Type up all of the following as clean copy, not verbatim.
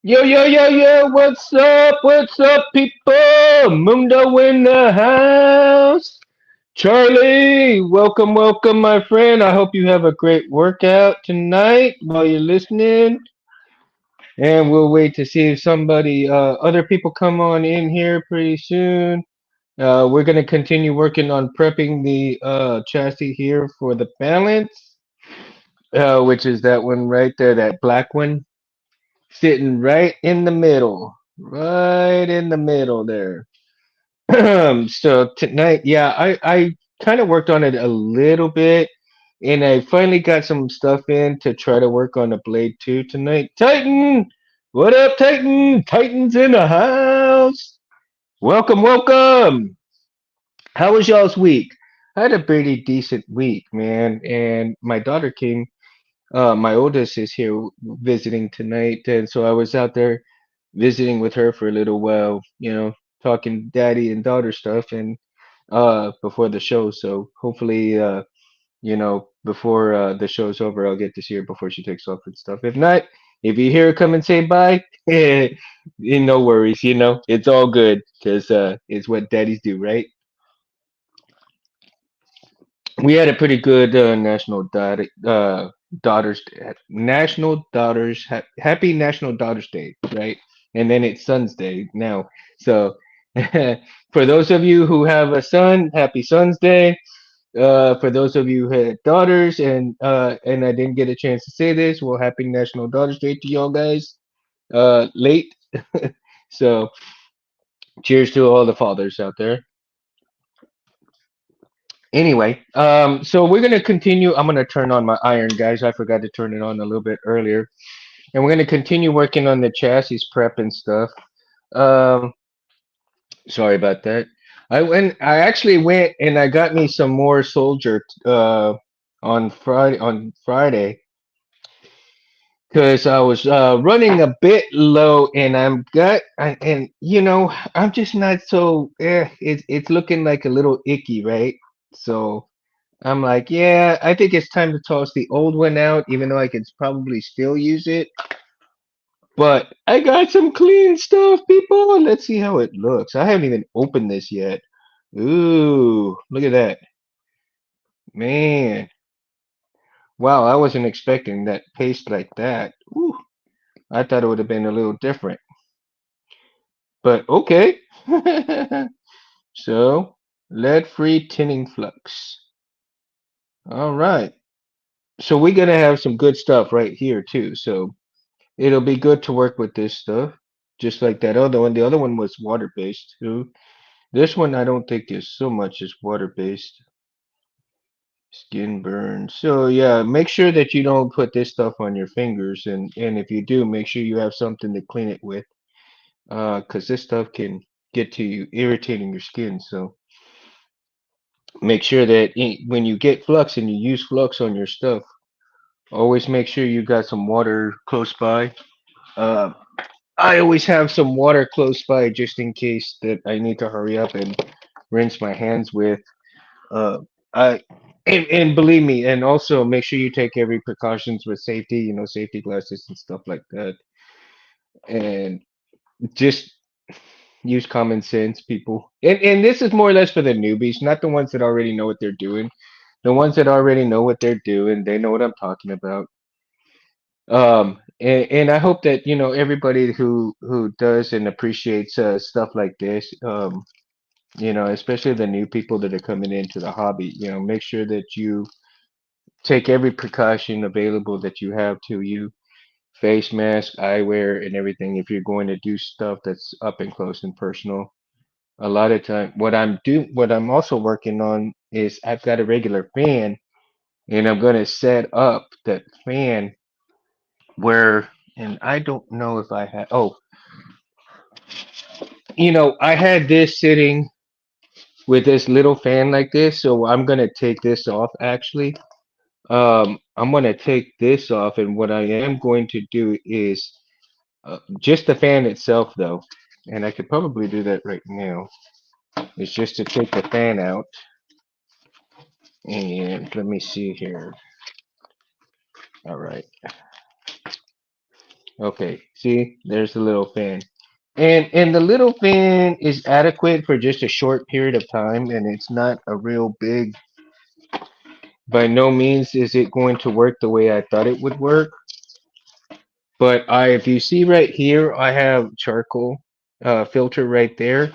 Yo, yo, yo, yo, what's up? What's up, people? Mundo in the house. Charlie, welcome, welcome, my friend. I hope you have a great workout tonight while you're listening. And we'll wait to see if other people come on in here pretty soon. We're going to continue working on prepping the chassis here for the balance, which is that one right there, that black one. Sitting right in the middle, right in the middle there. So tonight, yeah, I kind of worked on it a little bit, and I finally got some stuff in to try to work on the blade 2 tonight. Titan, what up, Titan? Titan's in the house. Welcome, welcome. How was y'all's week? I had a pretty decent week, man, and my daughter came. My oldest is here visiting tonight, and so I was out there visiting with her for a little while, talking daddy and daughter stuff and before the show. So hopefully before the show's over I'll get to see her before she takes off and stuff. If not, if you hear her come and say bye, no worries, it's all good because it's what daddies do, right? We had a pretty good National Daughters Happy National Daughters Day, right? And then it's Son's Day now. So for those of you who have a son, Happy Son's Day. For those of you who had daughters, and I didn't get a chance to say this, well, Happy National Daughters Day to y'all guys. Late. So cheers to all the fathers out there. Anyway, so we're gonna continue. I'm gonna turn on my iron, guys. I forgot to turn it on a little bit earlier, and we're gonna continue working on the chassis prep and stuff. Um, Sorry about that. I actually went and I got me some more soldier on Friday because I was running a bit low, and I'm just not so. It's looking like a little icky, right? So. I'm like, yeah, I think it's time to toss the old one out, even though I could probably still use it. But I got some clean stuff, people. Let's see how it looks. I haven't even opened this yet. Ooh, look at that. Man. Wow, I wasn't expecting that paste like that. Ooh, I thought it would have been a little different. But okay. So, lead-free tinning flux. All right. So we're gonna have some good stuff right here too. So it'll be good to work with this stuff, just like that other one. The other one was water-based too. This one I don't think is so much as water-based. Skin burn. So yeah, make sure that you don't put this stuff on your fingers, and if you do, make sure you have something to clean it with, 'cause this stuff can get to you, irritating your skin. So make sure that when you get flux and you use flux on your stuff, always make sure you got some water close by. Uh, I always have some water close by just in case that I need to hurry up and rinse my hands with. Uh, I and believe me, and also make sure you take every precautions with safety, safety glasses and stuff like that, and just use common sense, people. And this is more or less for the newbies, not the ones that already know what they're doing. The ones that already know what they're doing, they know what I'm talking about. And I hope that everybody who does and appreciates stuff like this, especially the new people that are coming into the hobby, make sure that you take every precaution available that you have to you, face mask, eyewear, and everything. If you're going to do stuff that's up and close and personal, a lot of time, what I'm also working on is I've got a regular fan, and I'm going to set up that fan where, and I don't know if I had, oh, I had this sitting. with this little fan like this. So I'm gonna take this off actually. I'm gonna take this off, and what I am going to do is just the fan itself though, and I could probably do that right now. Is just to take the fan out, and let me see here. All right. Okay. See, there's the little fan. And the little fan is adequate for just a short period of time, and it's not a real big. By no means is it going to work the way I thought it would work. But if you see right here, I have charcoal filter right there,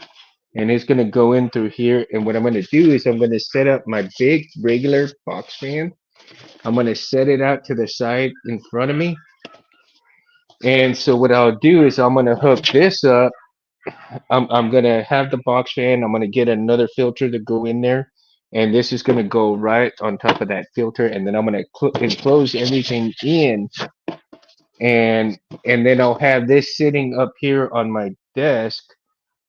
and it's gonna go in through here. And what I'm gonna do is I'm gonna set up my big regular box fan. I'm gonna set it out to the side in front of me. And so what I'll do is I'm gonna hook this up. I'm gonna have the box fan. I'm gonna get another filter to go in there, and this is gonna go right on top of that filter. And then I'm gonna enclose everything in, and then I'll have this sitting up here on my desk,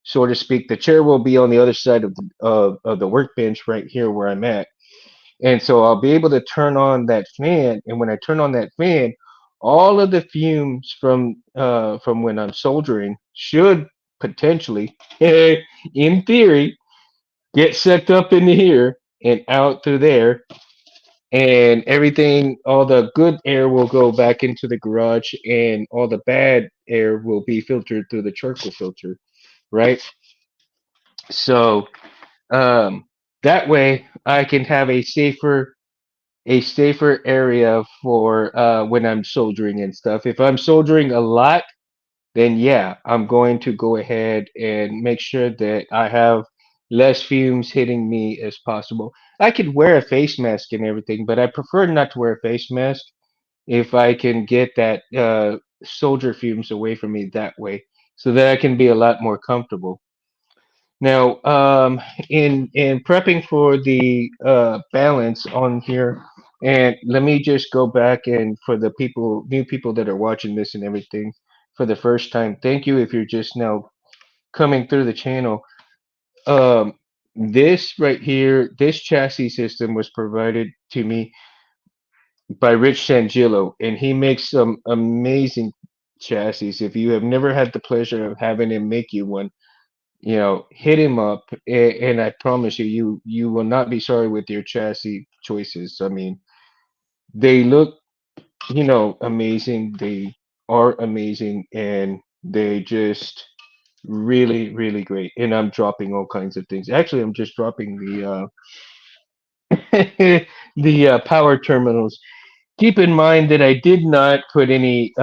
so to speak. The chair will be on the other side of the workbench right here where I'm at. And so I'll be able to turn on that fan, and when I turn on that fan, all of the fumes from when I'm soldering should potentially, in theory, get sucked up into here and out through there, and everything, all the good air will go back into the garage, and all the bad air will be filtered through the charcoal filter, right? So um, that way I can have a safer area for when I'm soldering and stuff. If I'm soldering a lot, then yeah, I'm going to go ahead and make sure that I have less fumes hitting me as possible. I could wear a face mask and everything, but I prefer not to wear a face mask if I can get that soldier fumes away from me that way, so that I can be a lot more comfortable. Now, in prepping for the balance on here, and let me just go back and for the new people that are watching this and everything for the first time, thank you if you're just now coming through the channel. Um, this right here, this chassis system was provided to me by Rich Sangillo, and he makes some amazing chassis. If you have never had the pleasure of having him make you one, hit him up, and I promise you, you will not be sorry with your chassis choices. I mean, they look, amazing. They are amazing, and they just really, really great. And I'm dropping all kinds of things. Actually, I'm just dropping the power terminals. Keep in mind that I did not put any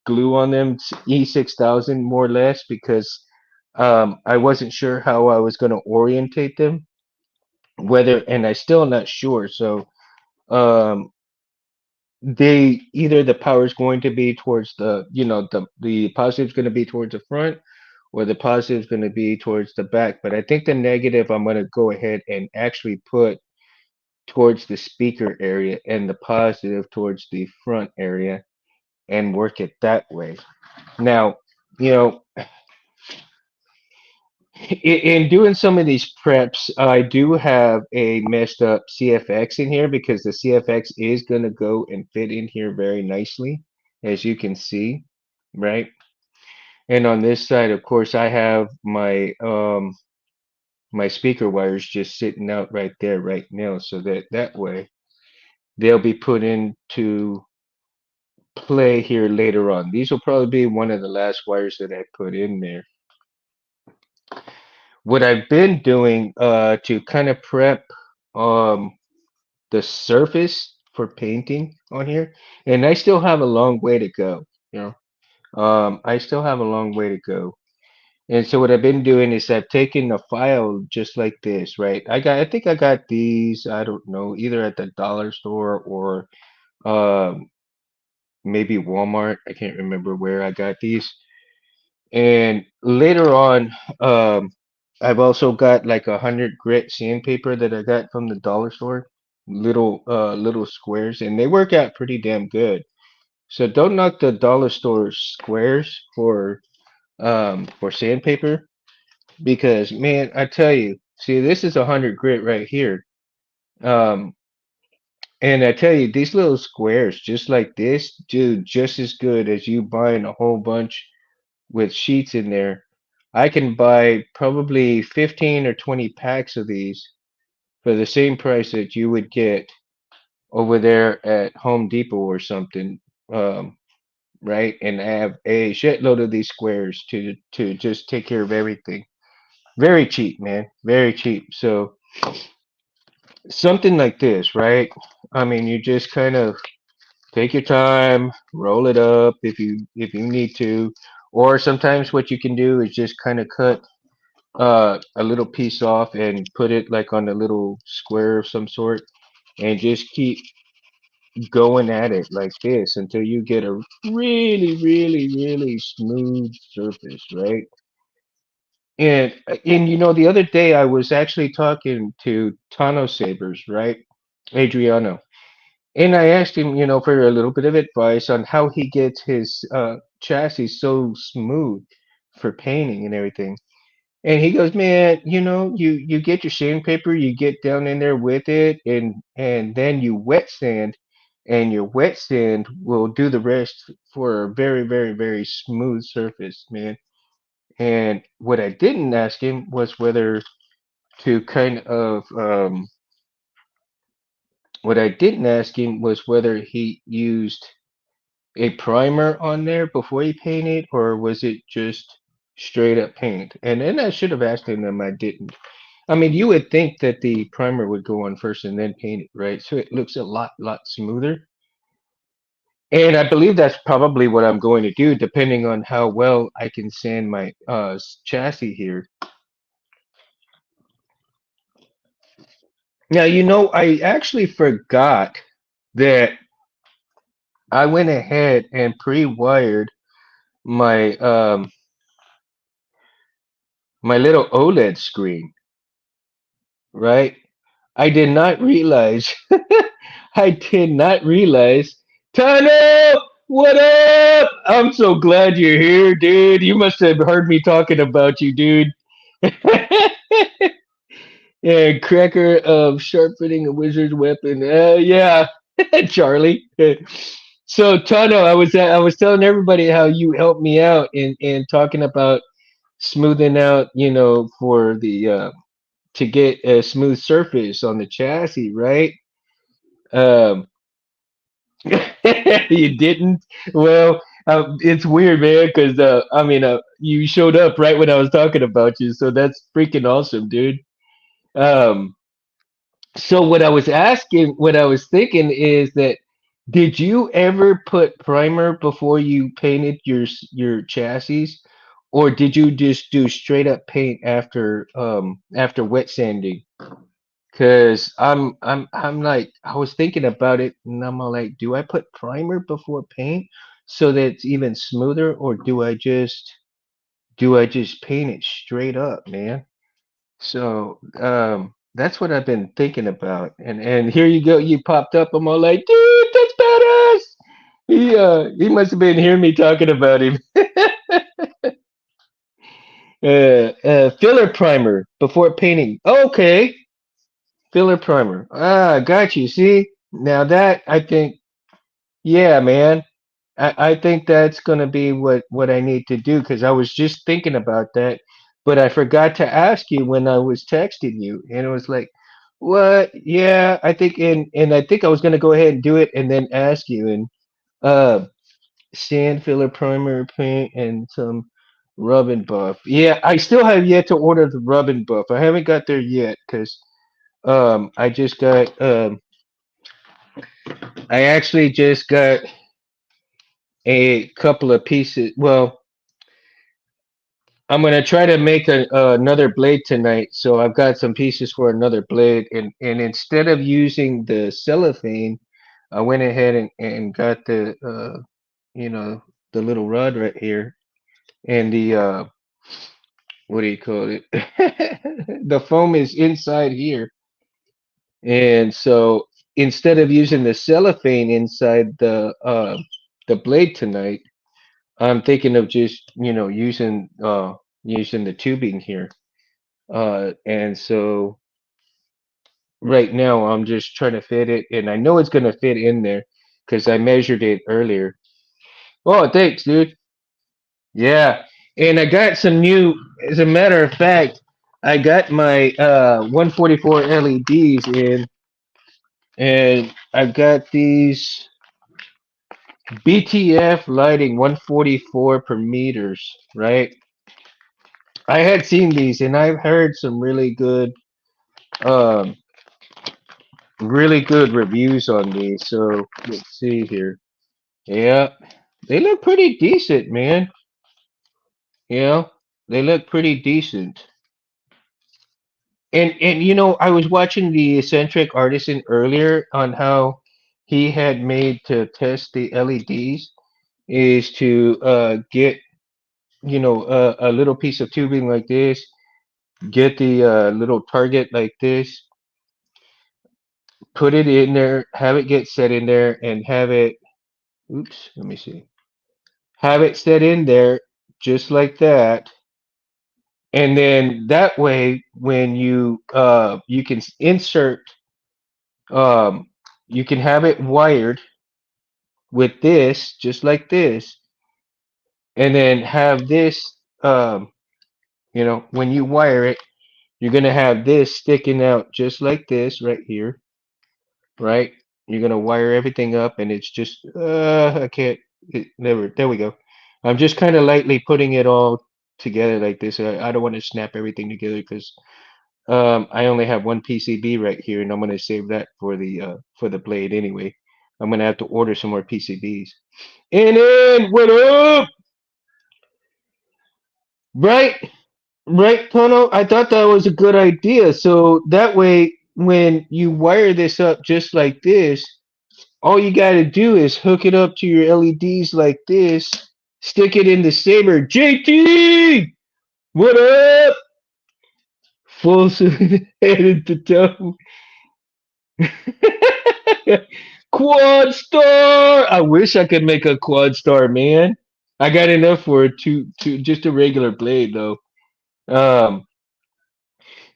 glue on them, E6000 more or less, because I wasn't sure how I was going to orientate them, and I still not sure. So um, they either the power is going to be towards the positive is going to be towards the front, or the positive is going to be towards the back. But I think the negative I'm going to go ahead and actually put towards the speaker area, and the positive towards the front area, and work it that way. Now, you know, in doing some of these preps, I do have a messed up CFX in here because the CFX is going to go and fit in here very nicely, as you can see, right? And on this side, of course, I have my speaker wires just sitting out right there right now, so that way they'll be put into play here later on. These will probably be one of the last wires that I put in there. What I've been doing to kind of prep um the surface for painting on here, and I still have a long way to go, you I still have a long way to go. And so what I've been doing is I've taken a file just like this, right? I think I got these, I don't know, either at the dollar store or um maybe Walmart. I can't remember where I got these. And later on, I've also got like 100 grit sandpaper that I got from the dollar store, little squares, and they work out pretty damn good. So don't knock the dollar store squares for sandpaper, because man, I tell you. See, this is 100 grit right here. Um, and I tell you, these little squares, just like this, do just as good as you buying a whole bunch with sheets in there. I can buy probably 15 or 20 packs of these for the same price that you would get over there at Home Depot or something. Um, right? And I have a shitload of these squares to just take care of everything. Very cheap, man. Very cheap. So something like this, right? I mean, you just kind of take your time, roll it up if you need to, or sometimes what you can do is just kind of cut a little piece off and put it like on a little square of some sort, and just keep going at it like this until you get a really, really, really smooth surface, right? And you know, the other day I was actually talking to Tano Sabers, right? Adriano. And I asked him, you know, for a little bit of advice on how he gets his chassis so smooth for painting and everything. And he goes, man, you know, you get your sandpaper, you get down in there with it, and then you wet sand, and your wet sand will do the rest for a very, very, very smooth surface, man. And what I didn't ask him was whether to kind of what I didn't ask him was whether he used a primer on there before he painted, or was it just straight up paint? And then I should have asked him, and I didn't. I mean, you would think that the primer would go on first and then paint it, right? So it looks a lot smoother. And I believe that's probably what I'm going to do, depending on how well I can sand my chassis here. Now, you know, I actually forgot that I went ahead and pre-wired my my little OLED screen, right? I did not realize I did not realize. Tano, what up? I'm so glad you're here, dude. You must have heard me talking about you, dude. Yeah, cracker of sharpening a wizard's weapon. Yeah, Charlie. So Tano, I was telling everybody how you helped me out in talking about smoothing out, you know, for the to get a smooth surface on the chassis, right? Um, you didn't. Well, it's weird, man, because I mean, you showed up right when I was talking about you, so that's freaking awesome, dude. Um, so what I was thinking is that did you ever put primer before you painted your chassis, or did you just do straight up paint after wet sanding? Cause I'm like I was thinking about it and I'm all like, do I put primer before paint so that it's even smoother, or do I just paint it straight up, man? So that's what I've been thinking about. And here you go, you popped up. I'm all like, dude, that's badass. He must have been hearing me talking about him. Filler primer before painting. Okay, filler primer. Ah, got you. See, now that I think, yeah, man, I think that's gonna be what I need to do because I was just thinking about that, but I forgot to ask you when I was texting you, and it was like, what? Yeah, I think, and I think I was gonna go ahead and do it and then ask you, and uh, sand filler primer paint and some rub and buff. Yeah, I still have yet to order the rub and buff. I haven't got there yet because I just got I actually just got a couple of pieces. Well, I'm gonna try to make another blade tonight. So I've got some pieces for another blade, and instead of using the cellophane, I went ahead and got the you know, the little rod right here and the what do you call it? The foam is inside here, and so instead of using the cellophane inside the blade tonight, I'm thinking of just, you know, using the tubing here. And so right now I'm just trying to fit it, and I know it's gonna fit in there because I measured it earlier. Oh, thanks, dude. Yeah, and I got some new. As a matter of fact, I got my 144 LEDs in, and I've got these BTF lighting 144 per meters, right? I had seen these, and I've heard some um, really good reviews on these. So let's see here. Yeah, they look pretty decent, man. You know, they look pretty decent. And I was watching the eccentric artisan earlier on how he had made to test the LEDs is to get a little piece of tubing like this, get the little target like this, put it in there, have it get set in there, and have it. Oops, let me see. Have it set in there just like that, and then that way, when you can insert, um, you can have it wired with this just like this, and then have this. Um, when you wire it, you're gonna have this sticking out just like this right here, right? You're gonna wire everything up, and it's just I can't. Never. There we go. I'm just kind of lightly putting it all together like this. I don't want to snap everything together because I only have one PCB right here, and I'm gonna save that for the blade anyway. I'm gonna have to order some more PCBs. And then what up? Right, right, Tono. I thought that was a good idea. So that way, when you wire this up just like this, all you got to do is hook it up to your LEDs like this, stick it in the saber. JT, what up? Full suit headed to toe. Quad star. I wish I could make a quad star, man. I got enough for just a regular blade though. Um,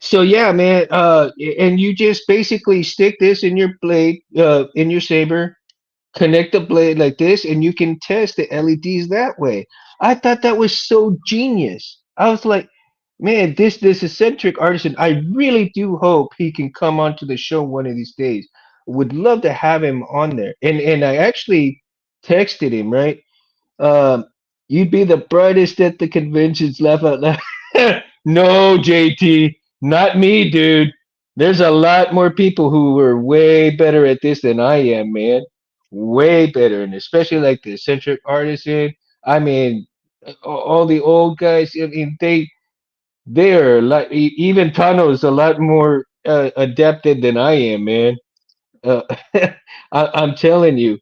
so yeah, man. And you just basically stick this in your blade, in your saber, connect the blade like this, and you can test the LEDs that way. I thought that was so genius. I was like, man, this eccentric artisan, I really do hope he can come onto the show one of these days. Would love to have him on there. And I actually texted him, right? Um, you'd be the brightest at the conventions, laugh out loud. No, JT, not me, dude. There's a lot more people who are way better at this than I am, man. Way better, and especially like the eccentric artisan. I mean, all the old guys. I mean, they are like even Tano is a lot more adapted than I am, man. Uh, I'm telling you,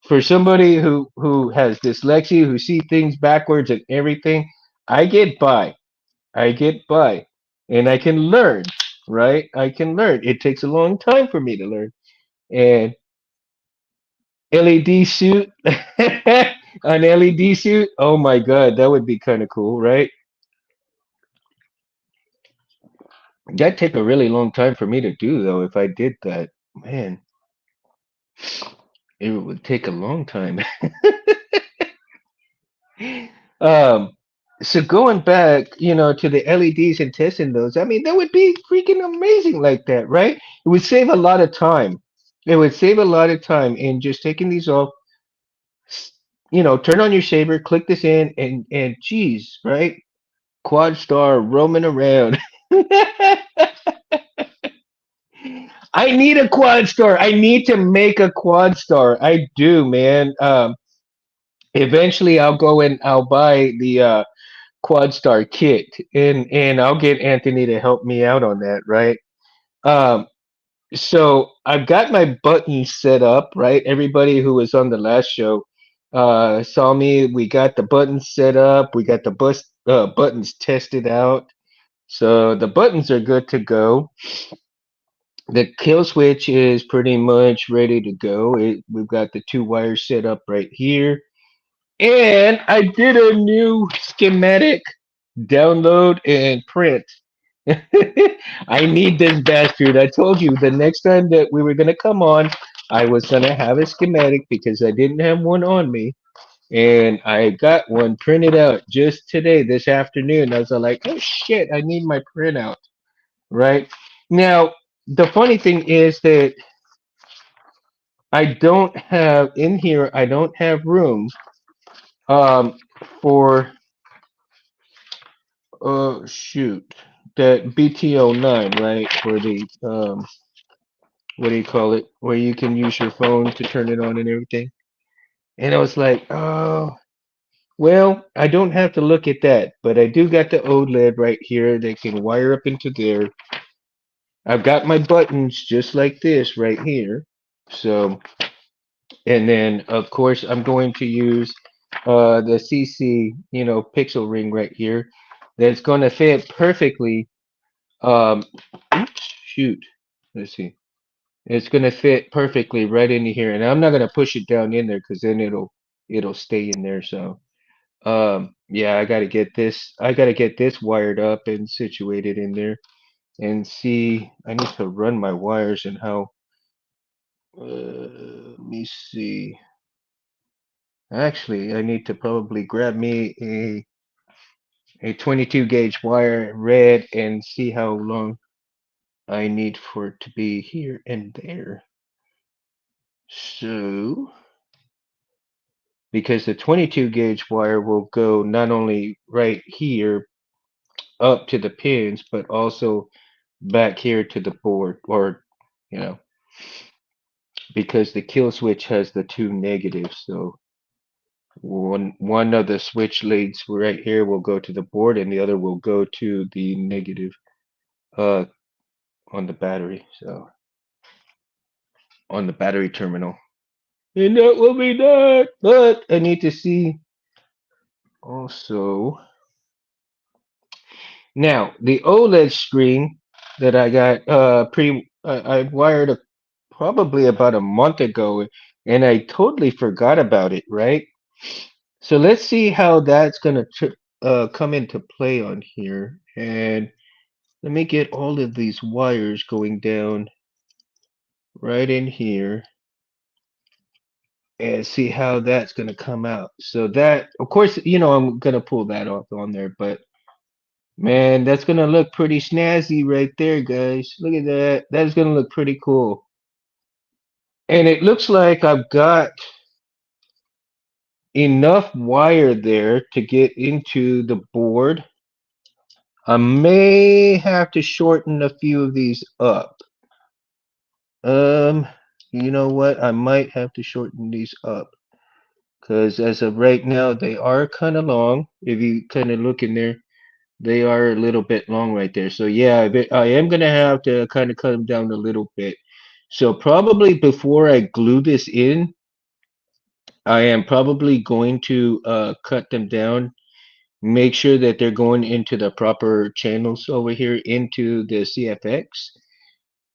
for somebody who has dyslexia, who see things backwards and everything, I get by. I get by, and I can learn. Right? I can learn. It takes a long time for me to learn. And LED suit, an LED suit. Oh my God, that would be kind of cool, right? That'd take a really long time for me to do, though. If I did that, man, it would take a long time. Um, so going back, to the LEDs and testing those, I mean, that would be freaking amazing like that, right? It would save a lot of time. It would save a lot of time in just taking these off, s- turn on your saber, click this in, and geez, right? Quad star roaming around. I need a quad star. I need to make a quad star. I do, man. Eventually I'll go and I'll buy the Quad Star kit, and I'll get Anthony to help me out on that, right? Um, so I've got my buttons set up, right? Everybody who was on the last show saw me. We got the buttons set up. We got the buttons tested out. So the buttons are good to go. The kill switch is pretty much ready to go. We've got the two wires set up right here. And I did a new schematic download and print. I need this bastard. I told you the next time that we were gonna come on, I was gonna have a schematic because I didn't have one on me, and I got one printed out just today, this afternoon. I was like, oh shit, I need my printout. Right now, the funny thing is that I don't have in here. I don't have room um for shoot that BT09, right, for the what do you call it, where you can use your phone to turn it on and everything. And I was like, oh, well, I don't have to look at that, but I do got the OLED right here that can wire up into there. I've got my buttons just like this right here. So, and then of course I'm going to use the CC, pixel ring right here. That's going to fit perfectly. Oops, shoot. Let's see. It's gonna fit perfectly right into here, and I'm not gonna push it down in there because then it'll stay in there. So yeah, I gotta get this wired up and situated in there and see. I need to run my wires and how. Let me see. Actually, I need to probably grab me a 22 gauge wire red and see how long I need for it to be here and there. So, because the 22 gauge wire will go not only right here up to the pins, but also back here to the board, or you know, because the kill switch has the two negatives. So one of the switch leads right here will go to the board, and the other will go to the negative uh on the battery. So on the battery terminal. And that will be that. But I need to see also. Now, the OLED screen that I got I wired probably about a month ago, and I totally forgot about it, right? So let's see how that's gonna come into play on here. And let me get all of these wires going down right in here and see how that's gonna come out. So that, of course, I'm gonna pull that off on there, but man, that's gonna look pretty snazzy right there, guys. Look at that. That's gonna look pretty cool. And it looks like I've got enough wire there to get into the board. I may have to shorten a few of these up. Um, you know what? I might have to shorten these up because as of right now, they are kind of long. If you kind of look in there, they are a little bit long right there. So yeah, I am gonna have to kind of cut them down a little bit. So probably before I glue this in, I am probably going to cut them down, make sure that they're going into the proper channels over here into the CFX.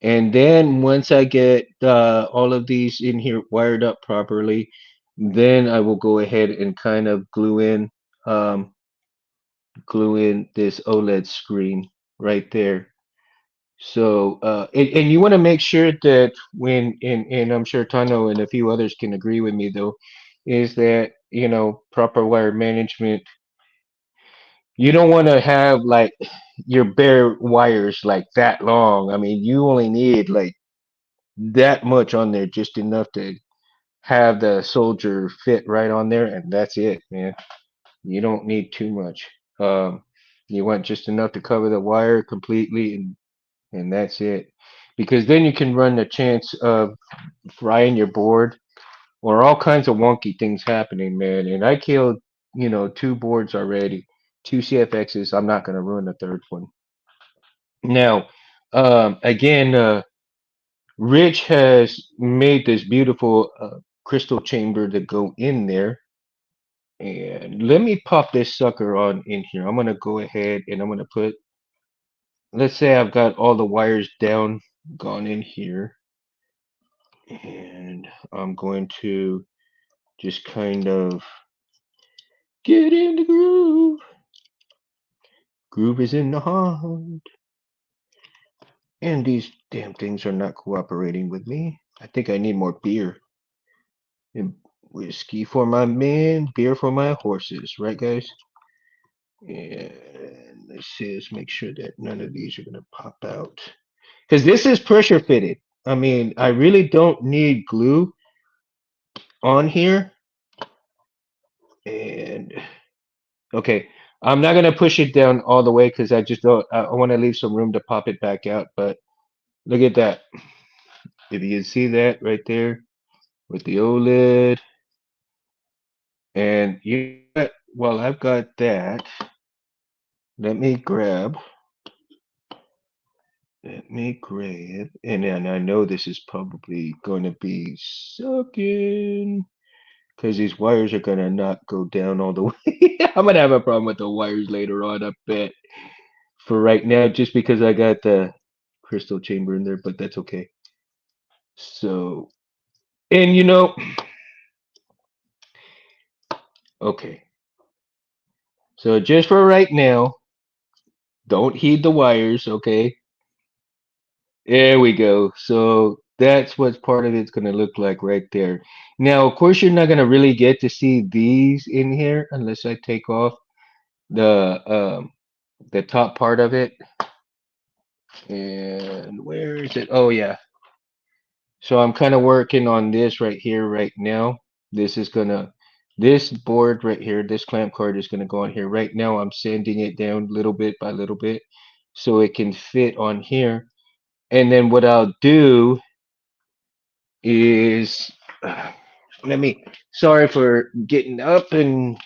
And then once I get all of these in here wired up properly, then I will go ahead and kind of um, glue in this OLED screen right there. So, and you want to make sure that and I'm sure Tano and a few others can agree with me though, is that, proper wire management. You don't want to have like your bare wires like that long. I mean, you only need like that much on there, just enough to have the soldier fit right on there, and that's it, man. You don't need too much. Um, you want just enough to cover the wire completely, and that's it. Because then you can run the chance of frying your board or all kinds of wonky things happening, man. And I killed, two boards already, two CFXs. I'm not going to ruin the third one. Now, again, Rich has made this beautiful crystal chamber to go in there. And let me pop this sucker on in here. I'm going to go ahead and I'm going to put, let's say I've got all the wires down, gone in here. And I'm going to just kind of get in the groove. Groove is in the heart. And these damn things are not cooperating with me. I think I need more beer. And whiskey for my men, beer for my horses, right, guys? And let's see, let's make sure that none of these are gonna pop out. Because this is pressure fitted. I mean, I really don't need glue on here. And okay, I'm not gonna push it down all the way because I just don't. I want to leave some room to pop it back out. But look at that. If you can see that right there with the OLED, and you know what? Well, I've got that. Let me grab. Let me grab, and then I know this is probably going to be sucking because these wires are going to not go down all the way. I'm going to have a problem with the wires later on, I bet. For right now, just because I got the crystal chamber in there, but that's okay. So, and okay. So just for right now, don't heed the wires, okay? There we go. So that's what part of it's going to look like right there. Now, of course, you're not going to really get to see these in here unless I take off the the top part of it. And where is it? Oh yeah. So I'm kind of working on this right here right now. This is gonna this board right here, this clamp card is gonna go on here. Right now I'm sanding it down little bit by little bit so it can fit on here. And then what I'll do is let me sorry for getting up. And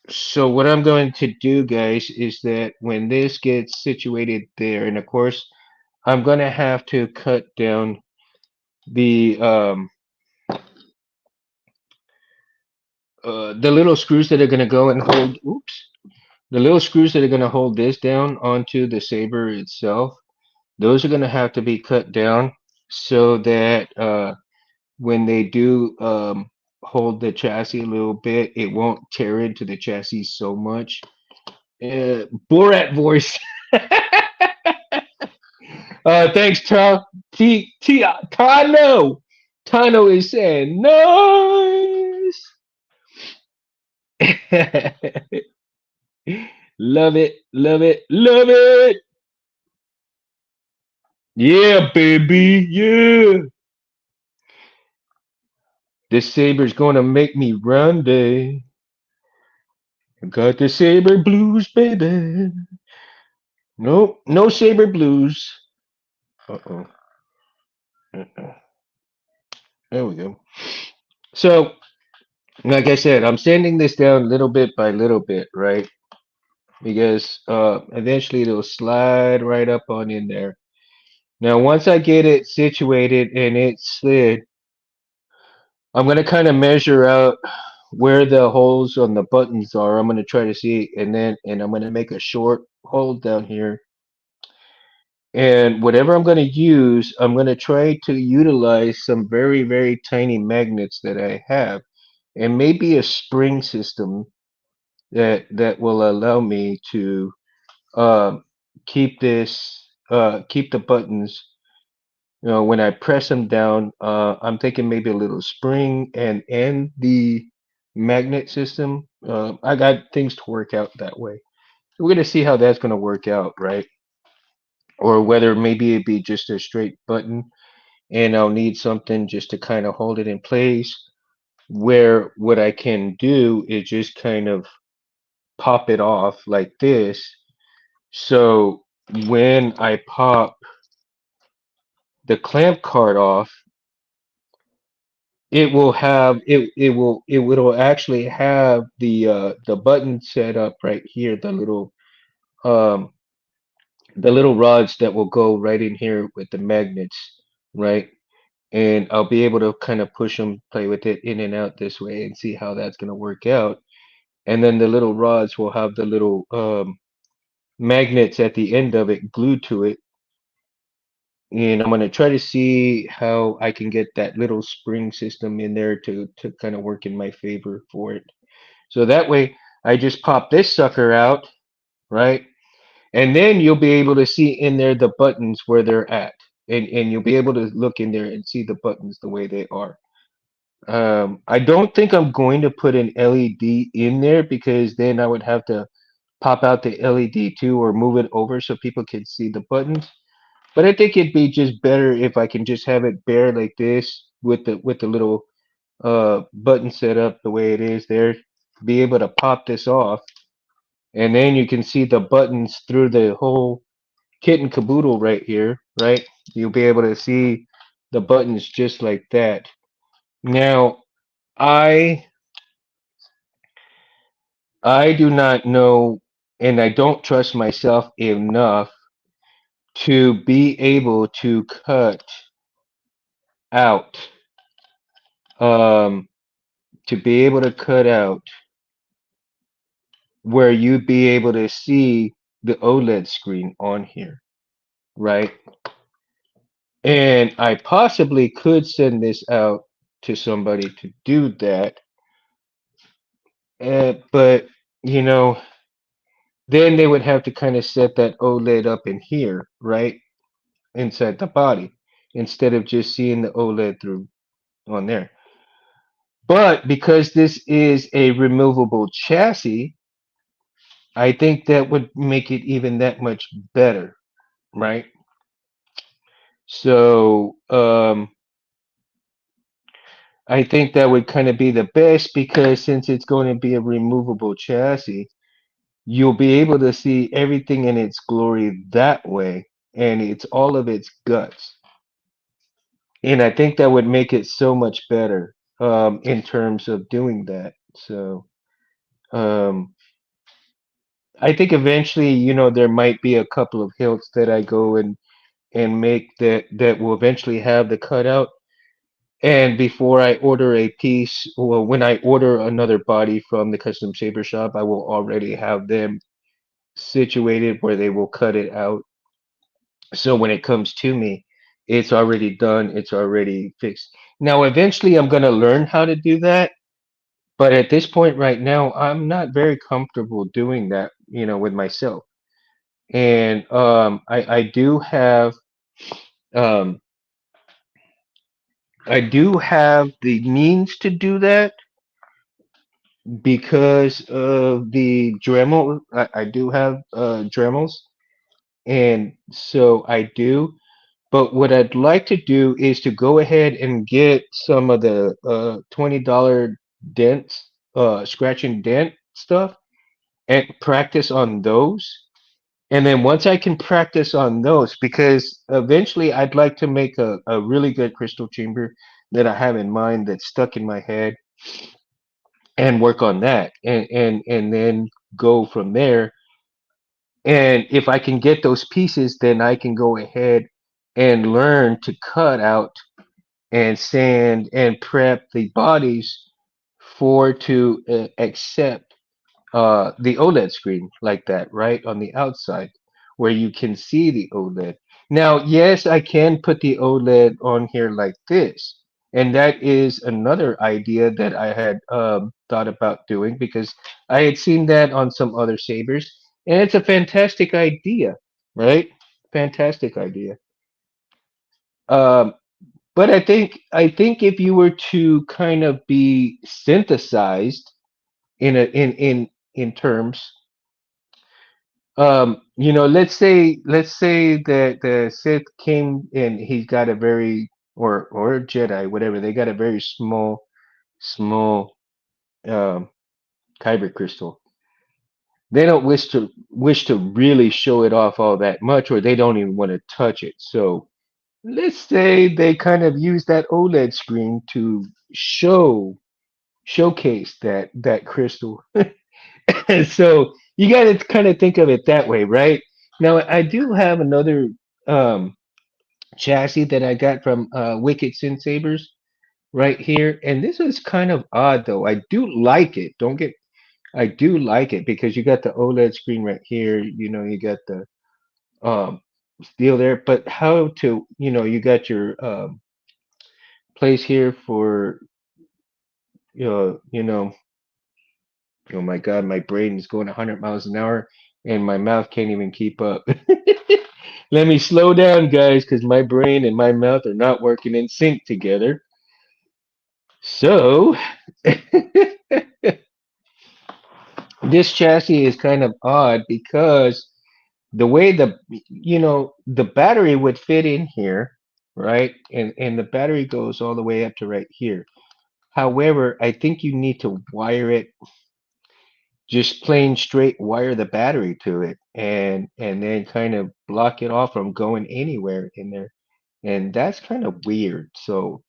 so what I'm going to do, guys, is that when this gets situated there, and of course I'm gonna have to cut down the little screws that are gonna go and hold oops, the little screws that are gonna hold this down onto the saber itself. Those are gonna have to be cut down so that when they do hold the chassis a little bit, it won't tear into the chassis so much. Borat voice. Thanks, Tano. Tano is saying nice. Love it, love it, love it. Yeah, baby, yeah. This saber's gonna make me run day. Got the saber blues, baby. Nope, no saber blues. Uh-oh. Uh-oh. There we go. So, like I said, I'm sanding this down little bit by little bit, right? Because eventually it'll slide right up on in there. Now, once I get it situated and it's slid, I'm gonna kind of measure out where the holes on the buttons are. I'm gonna try to see, and I'm gonna make a short hole down here. And whatever I'm gonna use, I'm gonna try to utilize some very, very tiny magnets that I have, and maybe a spring system that will allow me to um, keep the buttons. When I press them down, I'm thinking maybe a little spring and the magnet system. I got things to work out that way. We're gonna see how that's gonna work out, right? Or whether maybe it'd be just a straight button, and I'll need something just to kind of hold it in place. Where what I can do is just kind of pop it off like this. So when I pop the clamp card off, it will actually have the button set up right here, um the little rods that will go right in here with the magnets, right? And I'll be able to kind of push them, play with it in and out this way and see how that's going to work out. And then the little rods will have the little magnets at the end of it glued to it. And I'm going to try to see how I can get that little spring system in there to kind of work in my favor for it. So that way I just pop this sucker out, right? And then you'll be able to see in there the buttons where they're at. And you'll be able to look in there and see the buttons the way they are. I don't think I'm going to put an LED in there because then I would have to pop out the LED too or move it over so people can see the buttons. But I think it'd be just better if I can just have it bare like this with the little button set up the way it is there. Be able to pop this off, and then you can see the buttons through the whole kit and caboodle right here, right? You'll be able to see the buttons just like that. Now, I I do not know, and I don't trust myself enough to be able to cut out, um, to be able to cut out where you'd be able to see the OLED screen on here, right? And I possibly could send this out to somebody to do that, but you know, then they would have to kind of set that OLED up in here, right? Inside the body, instead of just seeing the OLED through on there. But because this is a removable chassis, I think that would make it even that much better, right? So I think that would kind of be the best because since it's going to be a removable chassis, you'll be able to see everything in its glory that way, and it's all of its guts. And I think that would make it so much better in terms of doing that. So um, I think eventually, there might be a couple of hilts that I go and make that will eventually have the cutout. And before I order a piece, or when I order another body from the custom saber shop, I will already have them situated where they will cut it out. So when it comes to me, it's already done, it's already fixed. Now, eventually, I'm going to learn how to do that. But at this point right now, I'm not very comfortable doing that, with myself. And I um, do have the means to do that because of the Dremel. I do have Dremels, and so I do. But what I'd like to do is to go ahead and get some of the $20 dents, scratch and dent stuff, and practice on those. And then once I can practice on those, because eventually I'd like to make a really good crystal chamber that I have in mind that's stuck in my head and work on that and then go from there. And if I can get those pieces, then I can go ahead and learn to cut out and sand and prep the bodies for to accept the OLED screen like that, right on the outside, where you can see the OLED. Now, yes, I can put the OLED on here like this, and that is another idea that I had thought about doing because I had seen that on some other sabers, and it's a fantastic idea, right? Fantastic idea. Um, but I think if you were to kind of be synthesized in terms, let's say that the Sith came and he's got a very or a Jedi, whatever, they got a very small um kyber crystal. They don't wish to really show it off all that much, or they don't even want to touch it. So let's say they kind of use that OLED screen to showcase that crystal. So you got to kind of think of it that way, right? Now, I do have another um, chassis that I got from Wicked Sin Sabers right here, and this is kind of odd though. I do like it. I do like it because you got the OLED screen right here. You got the steel there, but how to, you got your place here for uh, you know, oh my God, my brain is going 100 miles an hour, and my mouth can't even keep up. Let me slow down, guys, because my brain and my mouth are not working in sync together. So, this chassis is kind of odd because the way the battery would fit in here, right? And the battery goes all the way up to right here. However, I think you need to wire it just plain straight wire the battery to it and then kind of block it off from going anywhere in there. And that's kind of weird. So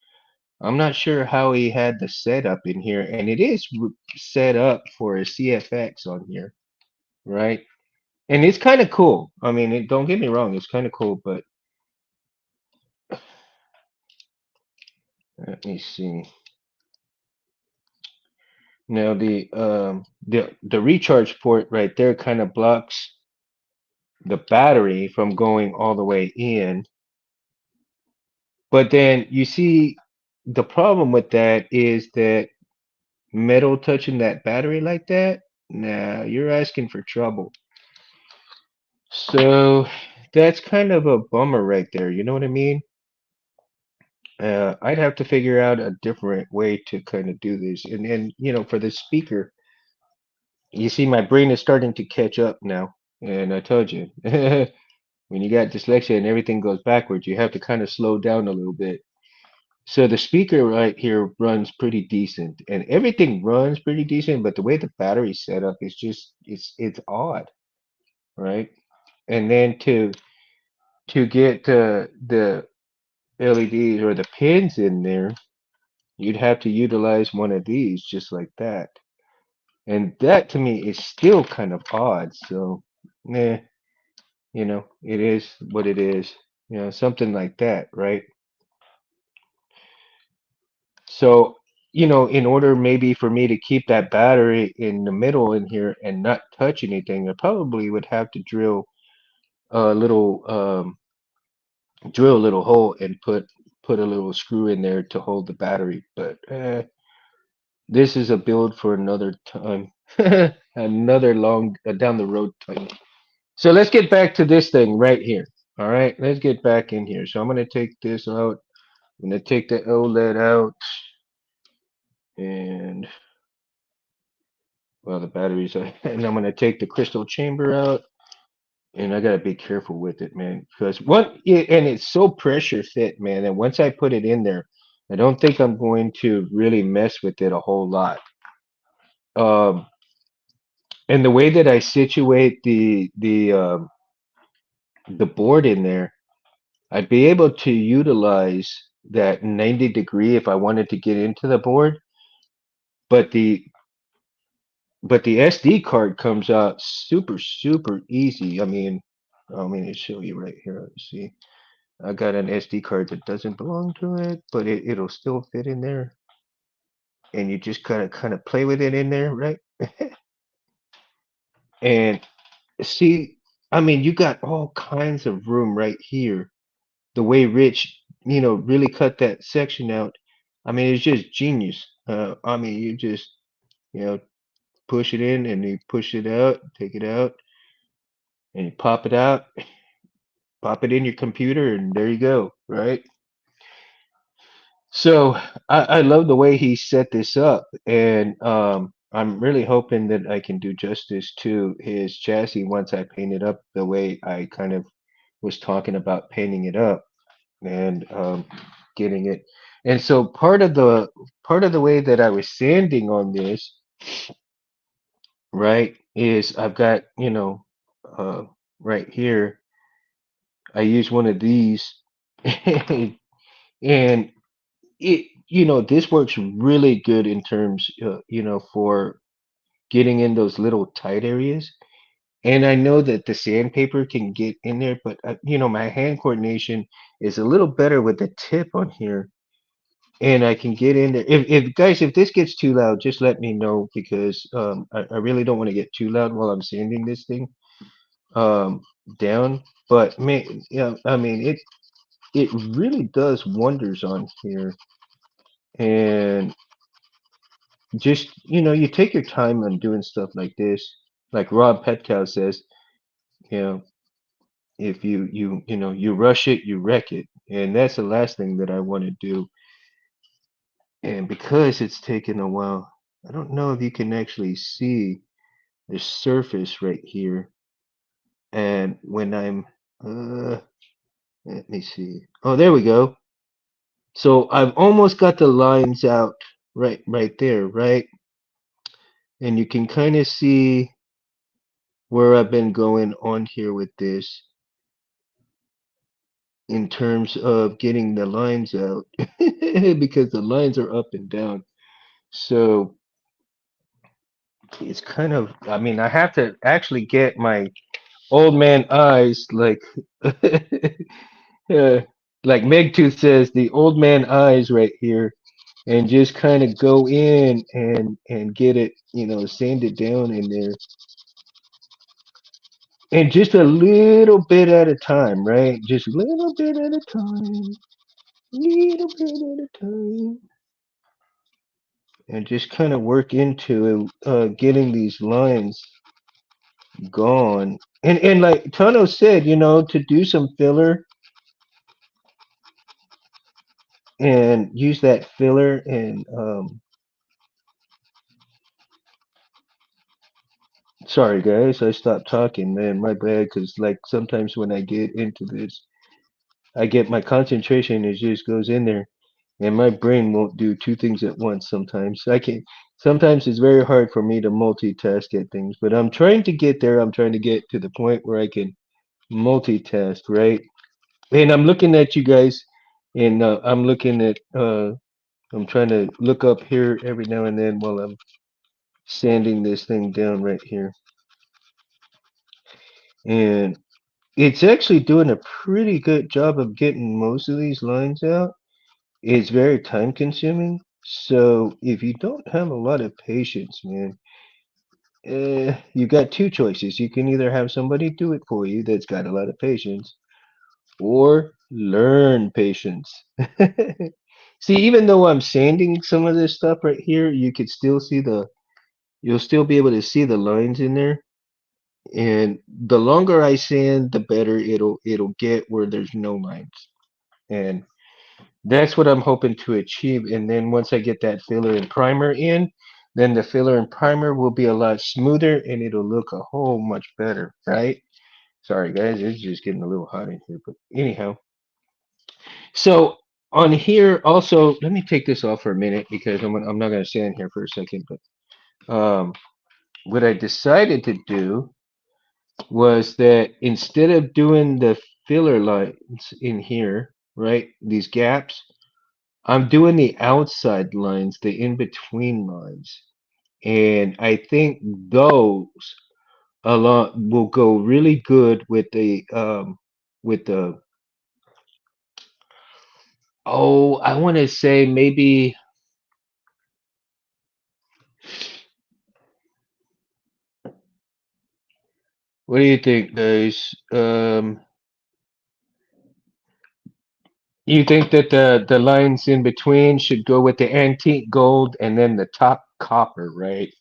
I'm not sure how he had the setup in here, and it is set up for a CFX on here, right? And it's kind of cool. I mean, don't get me wrong, it's kind of cool, but let me see. Now the recharge port right there kind of blocks the battery from going all the way in. But then you see the problem with that is that metal touching that battery like that, nah, you're asking for trouble. So that's kind of a bummer right there. You know what I mean? I'd have to figure out a different way to kind of do this. And for the speaker, you see my brain is starting to catch up now. And I told you, when you got dyslexia and everything goes backwards, you have to kind of slow down a little bit. So the speaker right here runs pretty decent, and everything runs pretty decent, but the way the battery's set up is just it's odd, right? And then to get the LEDs or the pins in there, you'd have to utilize one of these just like that. And that to me is still kind of odd. So, nah, it is what it is. Something like that, right? So, in order maybe for me to keep that battery in the middle in here and not touch anything, I probably would have to a little drill a little hole and put a little screw in there to hold the battery. But this is a build for another time, another long down the road time. So let's get back to this thing right here. All right, let's get back in here. So I'm gonna take this out. I'm gonna take the OLED out, and well, the batteries. And I'm gonna take the crystal chamber out, and I gotta be careful with it, man, because and it's so pressure fit, man. And once I put it in there, I don't think I'm going to really mess with it a whole lot. Um, and the way that I situate the board in there, I'd be able to utilize that 90 degree if I wanted to get into the board, but the SD card comes out super super easy. I mean, I'll show you right here. Let's see. I got an SD card that doesn't belong to it, but it'll still fit in there, and you just kind of play with it in there, right? And see, I mean, you got all kinds of room right here. The way Rich, really cut that section out. I mean, it's just genius. I mean, you just, you know, push it in and you push it out, take it out, and you pop it out, pop it in your computer, and there you go, right? So I love the way he set this up, and I'm really hoping that I can do justice to his chassis once I paint it up the way I kind of was talking about painting it up and getting it. And so part of the way that I was sanding on this, right, is I've got, uh, right here, I use one of these, and this works really good in terms, for getting in those little tight areas. And I know that the sandpaper can get in there, but my hand coordination is a little better with the tip on here, and I can get in there. If guys, if this gets too loud, just let me know because I really don't want to get too loud while I'm sanding this thing um, down. But man, yeah, I mean it really does wonders on here, and just you take your time on doing stuff like this, like Rob Petkow says. You know, if you rush it, you wreck it, and that's the last thing that I want to do. And because it's taken a while, I don't know if you can actually see the surface right here. And when I'm, uh, let me see. Oh, there we go. So I've almost got the lines out right there, right? And you can kind of see where I've been going on here with this in terms of getting the lines out because the lines are up and down. So it's kind of, I mean, I have to actually get my old man eyes uh, like Megtooth says, the old man eyes right here, and just kind of go in and get it, sand it down in there, and just a little bit at a time, right? Just a little bit at a time, little bit at a time, and just kind of work into getting these lines gone. And like Tano said, to do some filler and use that filler and sorry guys, I stopped talking, man. My bad, because like sometimes when I get into this, I get my concentration, it just goes in there, and my brain won't do two things at once. Sometimes I can. Sometimes it's very hard for me to multitask at things, but I'm trying to get there. I'm trying to get to the point where I can multitask, right? And I'm looking at you guys, and I'm looking at. I'm trying to look up here every now and then while I'm sanding this thing down right here, and it's actually doing a pretty good job of getting most of these lines out. It's very time consuming. So if you don't have a lot of patience, man, you got two choices. You can either have somebody do it for you that's got a lot of patience, or learn patience. See, even though I'm sanding some of this stuff right here, you could still see you'll still be able to see the lines in there. And the longer I sand, the better it'll get where there's no lines. And that's what I'm hoping to achieve. And then once I get that filler and primer in, then the filler and primer will be a lot smoother and it'll look a whole much better, right? Sorry guys, it's just getting a little hot in here. But anyhow, so on here also, let me take this off for a minute because I'm not going to stand here for a second. But what I decided to do was that instead of doing the filler lines in here, right, these gaps, I'm doing the outside lines, the in between lines. And I think those a lot will go really good with the oh, I want to say maybe, what do you think, guys? You think that the lines in between should go with the antique gold and then the top copper, right?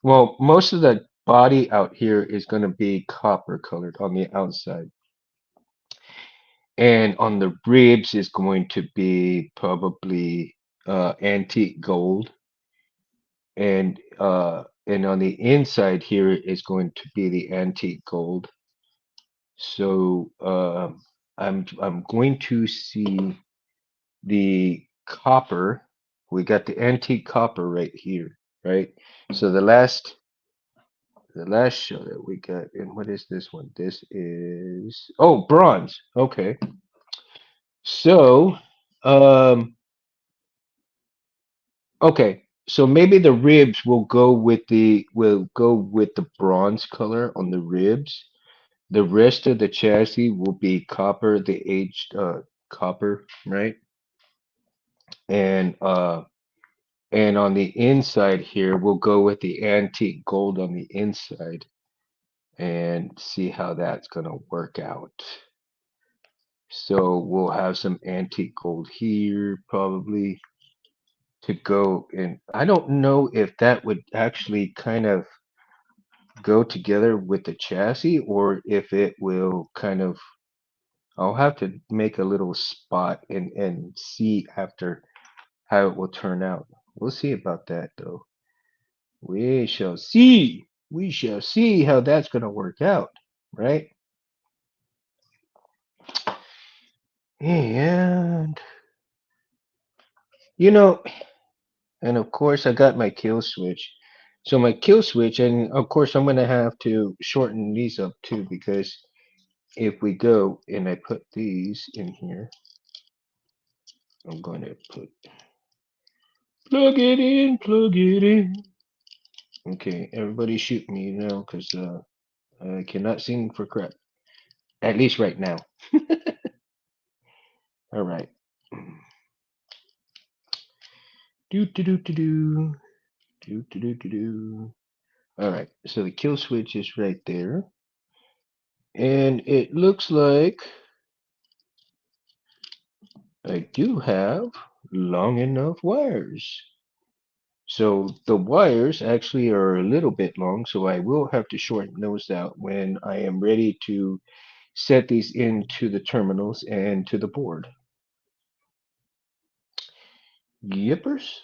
Well, most of the body out here is going to be copper colored on the outside. And on the ribs is going to be probably antique gold. And on the inside here is going to be the antique gold. So I'm going to see the copper. We got the antique copper right here, right? So the last show that we got, and what is this one? This is, oh, bronze. Okay. So, um, okay. So maybe the ribs will go with the bronze color on the ribs. The rest of the chassis will be copper, the aged copper, right? And on the inside here, we'll go with the antique gold on the inside and see how that's gonna work out. So we'll have some antique gold here probably to go in. I don't know if that would actually kind of go together with the chassis or if it will kind of, I'll have to make a little spot and see after how it will turn out. We'll see about that though. We shall see. We shall see how that's going to work out, right? And you know, and of course I got my kill switch. So my kill switch, and of course I'm going to have to shorten these up too because if we go and I put these in here, I'm going to plug it in, plug it in. Okay, everybody shoot me now because I cannot sing for crap. At least right now. All right. Do do do do do do do do do do. All right. So the kill switch is right there, and it looks like I do have long enough wires. So the wires actually are a little bit long, so I will have to shorten those out when I am ready to set these into the terminals and to the board. Yippers.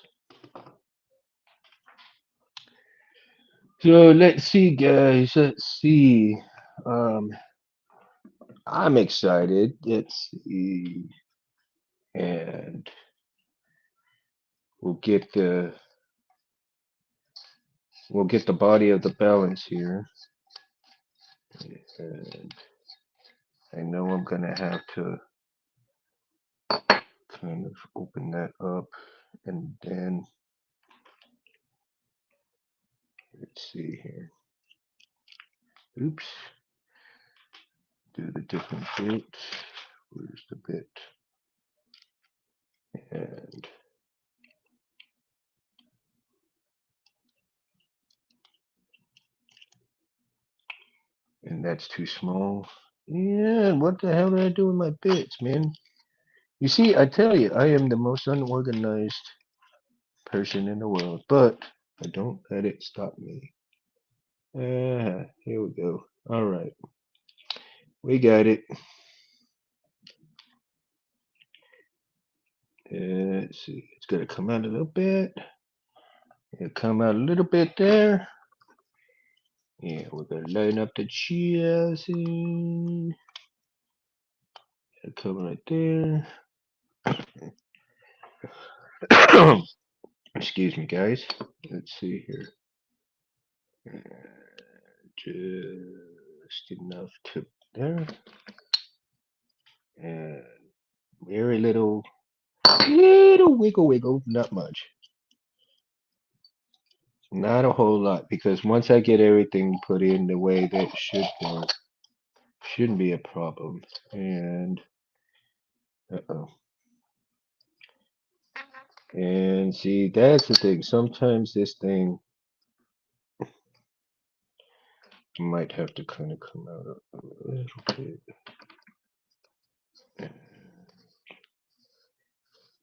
So let's see, guys. Let's see. Um, I'm excited. Let's see, and we'll get the body of the balance here. And I know I'm gonna have to kind of open that up, and then let's see here. Oops. Do the different bits. Where's the bit? And that's too small. Yeah, what the hell did I do with my bits, man? You see, I tell you, I am the most unorganized person in the world, but I don't let it stop me. Here we go. All right, we got it. Let's see, it's gonna come out a little bit. It'll come out a little bit there. Yeah, we're gonna line up the chassis. It'll come right there. Excuse me, guys. Let's see here. Just enough to there. And very little wiggle wiggle, not much. Not a whole lot, because once I get everything put in the way that it should work, shouldn't be a problem. And uh-oh. And see, that's the thing. Sometimes this thing might have to kind of come out a little bit.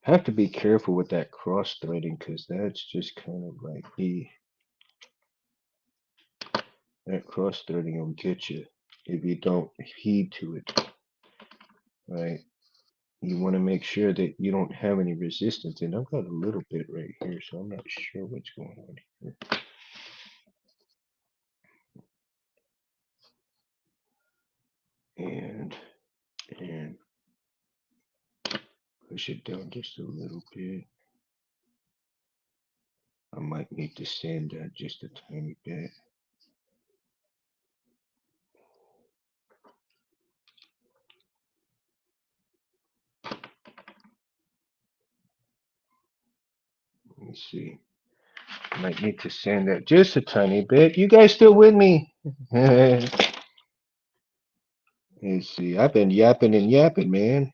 Have to be careful with that cross threading because that's just kind of like that cross threading will get you if you don't heed to it, right? You want to make sure that you don't have any resistance. And I've got a little bit right here, so I'm not sure what's going on here. And push it down just a little bit. I might need to sand that just a tiny bit. Let me see. I might need to sand that just a tiny bit. You guys still with me? Let's see. I've been yapping and yapping, man.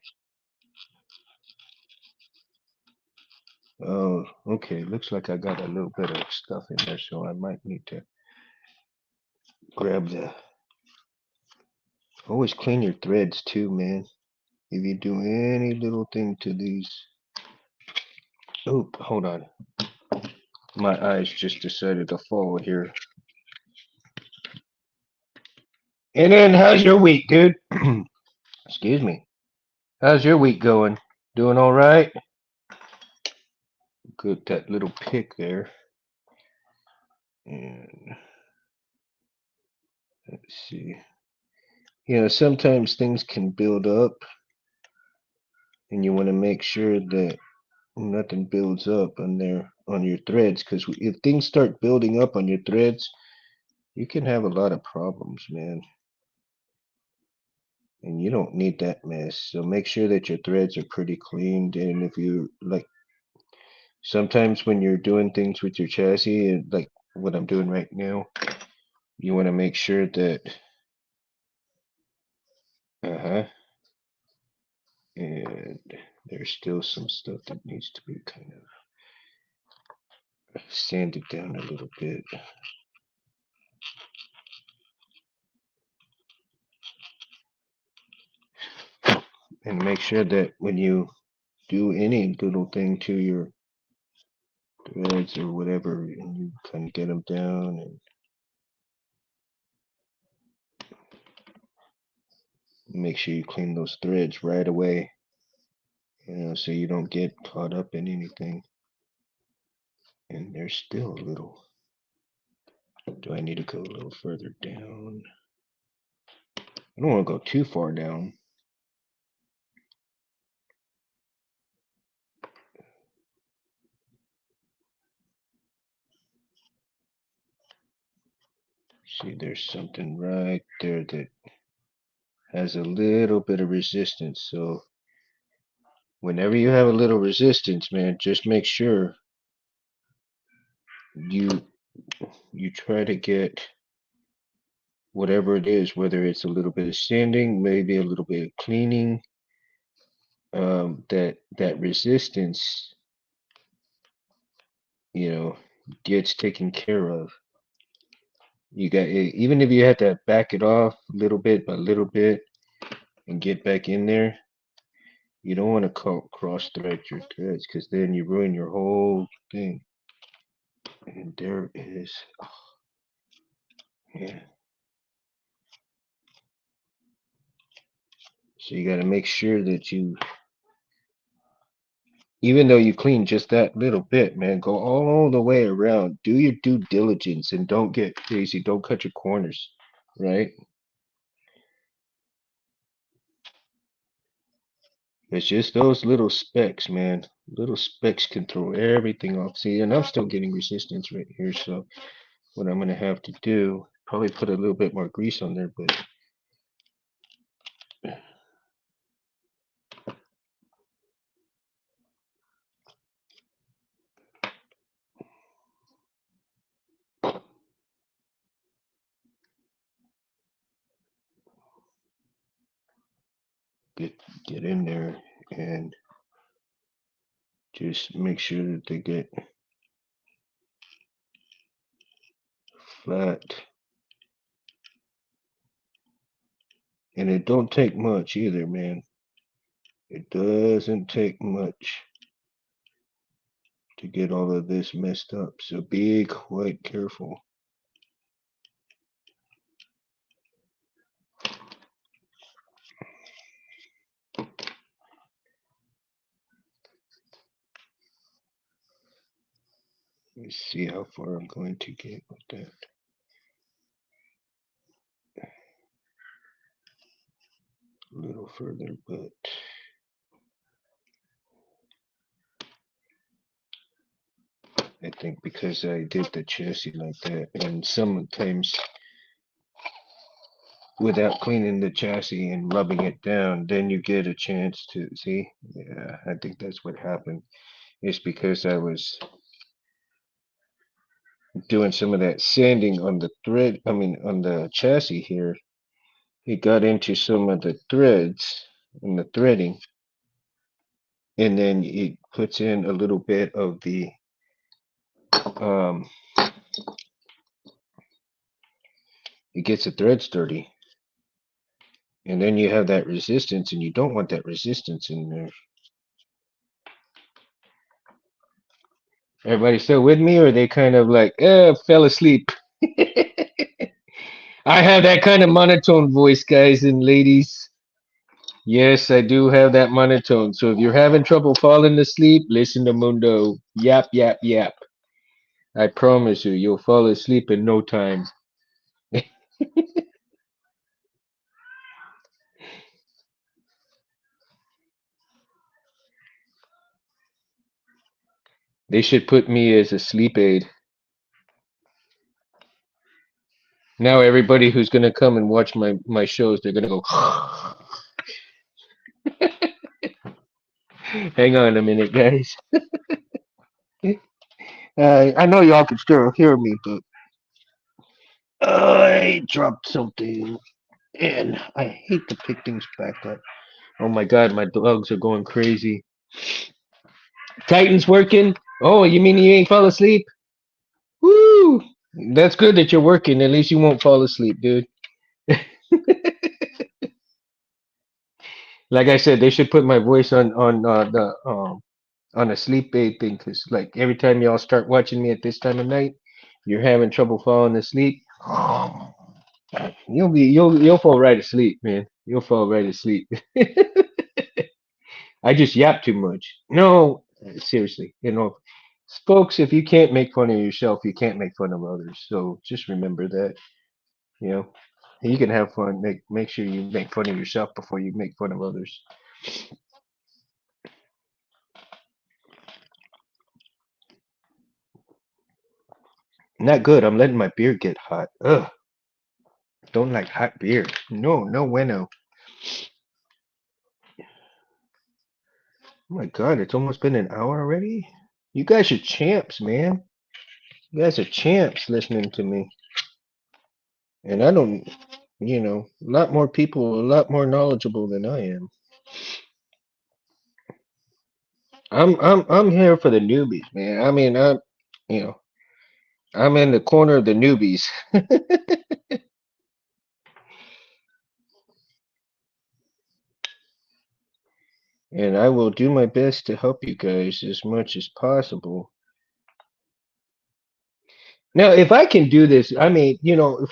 Oh, okay. Looks like I got a little bit of stuff in there, so I might need to grab the. Always clean your threads too, man. If you do any little thing to these. Oh, hold on. My eyes just decided to fall here. And then, how's your week, dude? Excuse me. How's your week going? Doing all right? Good, that little pick there. And let's see. Sometimes things can build up, and you want to make sure that nothing builds up on there on your threads. Because if things start building up on your threads, you can have a lot of problems, man. And you don't need that mess. So make sure that your threads are pretty cleaned. And if you like, sometimes when you're doing things with your chassis, like what I'm doing right now, you want to make sure that, uh-huh, and there's still some stuff that needs to be kind of sanded down a little bit. And make sure that when you do any little thing to your threads or whatever, and you kind of get them down and make sure you clean those threads right away, so you don't get caught up in anything. And there's still a little. Do I need to go a little further down? I don't want to go too far down. See, there's something right there that has a little bit of resistance. So whenever you have a little resistance, man, just make sure you you try to get whatever it is, whether it's a little bit of sanding, maybe a little bit of cleaning, that resistance, you know, gets taken care of. You got, even if you have to back it off little bit by little bit and get back in there, you don't want to cross thread your threads because then you ruin your whole thing. And there is, oh, yeah. So you got to make sure that you, even though you clean just that little bit, man, go all the way around. Do your due diligence and don't get crazy. Don't cut your corners, right? It's just those little specks, man. Little specks can throw everything off. See, and I'm still getting resistance right here. So what I'm gonna have to do, probably put a little bit more grease on there, but get get in there and just make sure that they get flat. And it don't take much either, man. It doesn't take much to get all of this messed up. So be quite careful. Let's see how far I'm going to get with that. A little further, but I think because I did the chassis like that, and sometimes without cleaning the chassis and rubbing it down, then you get a chance to see. Yeah, I think that's what happened. It's because I was doing some of that sanding on the thread, I mean, on the chassis here. It got into some of the threads and the threading, and then it puts in a little bit of the, um, it gets the threads dirty. And then you have that resistance, and you don't want that resistance in there. Everybody still with me, or they kind of like, fell asleep? I have that kind of monotone voice, guys and ladies. Yes, I do have that monotone. So if you're having trouble falling asleep, listen to Mundo. Yap, yap, yap. I promise you, you'll fall asleep in no time. They should put me as a sleep aid. Now everybody who's gonna come and watch my shows, they're gonna go. Hang on a minute, guys. I know y'all can still hear me, but I dropped something, and I hate to pick things back up. Oh my God, my dogs are going crazy. Titan's working. Oh, you mean you ain't fall asleep? Woo! That's good that you're working. At least you won't fall asleep, dude. Like I said, they should put my voice on the on a sleep aid thing, cause like every time y'all start watching me at this time of night, you're having trouble falling asleep. You'll fall right asleep, man. You'll fall right asleep. I just yap too much. No, seriously, folks, if you can't make fun of yourself, you can't make fun of others. So just remember that, you know, you can have fun. Make sure you make fun of yourself before you make fun of others. Not good. I'm letting my beer get hot. Ugh, don't like hot beer. No, no bueno. Oh my God, it's almost been an hour already. You guys are champs, man. You guys are champs listening to me. And I don't, a lot more people, a lot more knowledgeable than I am. I'm here for the newbies, man. I mean, you know, I'm in the corner of the newbies, and I will do my best to help you guys as much as possible. Now, if I can do this, I mean,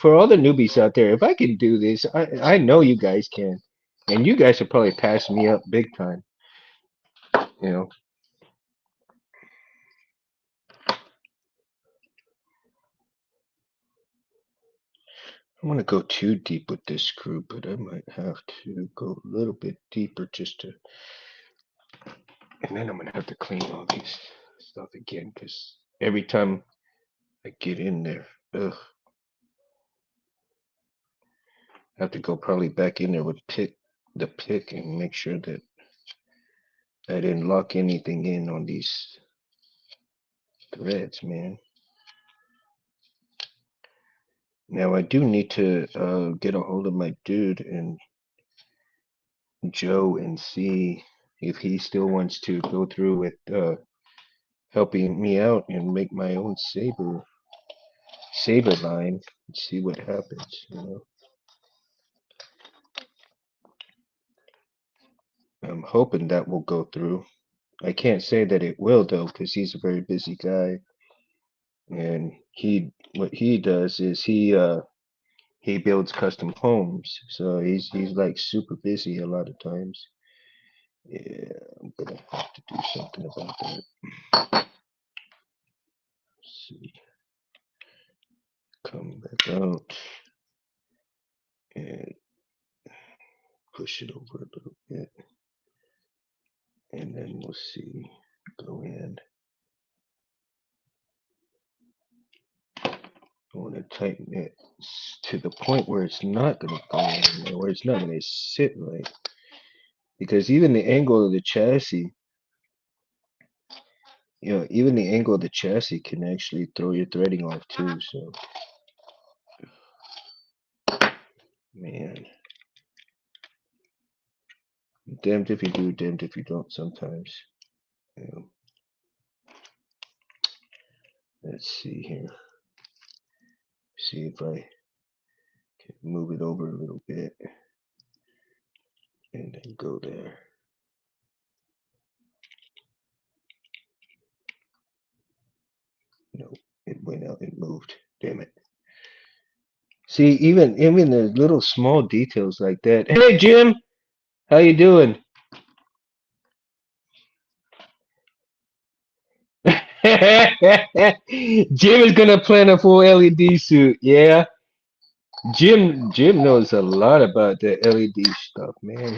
for all the newbies out there, if I can do this, I know you guys can, and you guys will probably pass me up big time. You know, I want to go too deep with this screw, but I might have to go a little bit deeper just to, and then I'm gonna have to clean all these stuff again because every time I get in there, ugh, I have to go probably back in there with the pick and make sure that I didn't lock anything in on these threads, man. Now I do need to get a hold of my dude and Joe and see if he still wants to go through with helping me out and make my own saber line and see what happens. I'm hoping that will go through. I can't say that it will though, because he's a very busy guy, and what he does is he builds custom homes, so he's like super busy a lot of times. Yeah, I'm gonna have to do something about that. Let's see, come back out and push it over a little bit, and then we'll see. Go in. I want to tighten it to the point where it's not gonna go in there, where it's not gonna sit right. Because even the angle of the chassis, even the angle of the chassis can actually throw your threading off too. So, man, damned if you do, damned if you don't sometimes. Yeah, let's see here. See if I can move it over a little bit and then go there. No, it went out and moved. Damn it. See, even the little small details like that. Hey, Jim, how you doing? Jim is gonna plan a full LED suit. Yeah, Jim knows a lot about the LED stuff, man.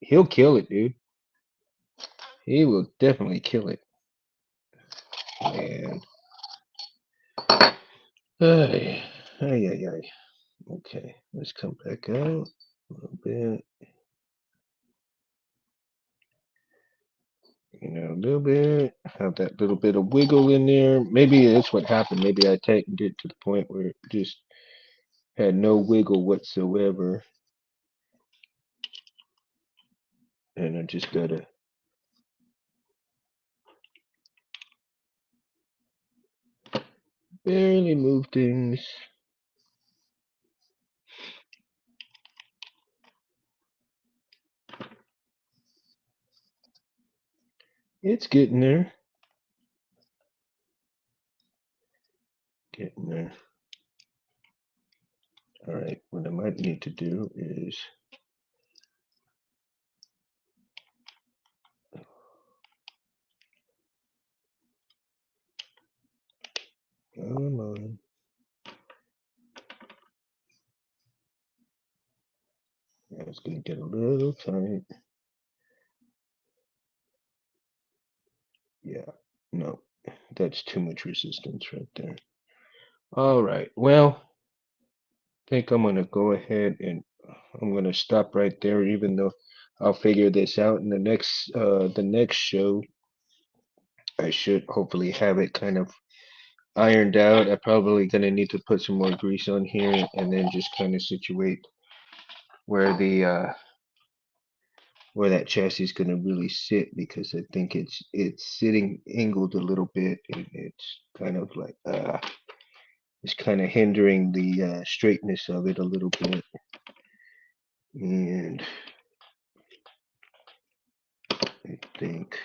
He'll kill it, dude. He will definitely kill it, man. Ay, ay, ay, ay. Okay, let's come back out a little bit. A little bit. Have that little bit of wiggle in there. Maybe that's what happened. Maybe I tightened it to the point where it just had no wiggle whatsoever, and I just gotta barely move things. It's getting there. Getting there. All right. What I might need to do is come on. Yeah, it's gonna get a little tight. Yeah. No, that's too much resistance right there. All right. Well, I think I'm gonna go ahead and I'm gonna stop right there, even though I'll figure this out in the next show. I should hopefully have it kind of ironed out. I'm probably gonna need to put some more grease on here and then just kind of situate where the where that chassis is gonna really sit because I think it's sitting angled a little bit and it's kind of like it's kind of hindering the straightness of it a little bit. And I think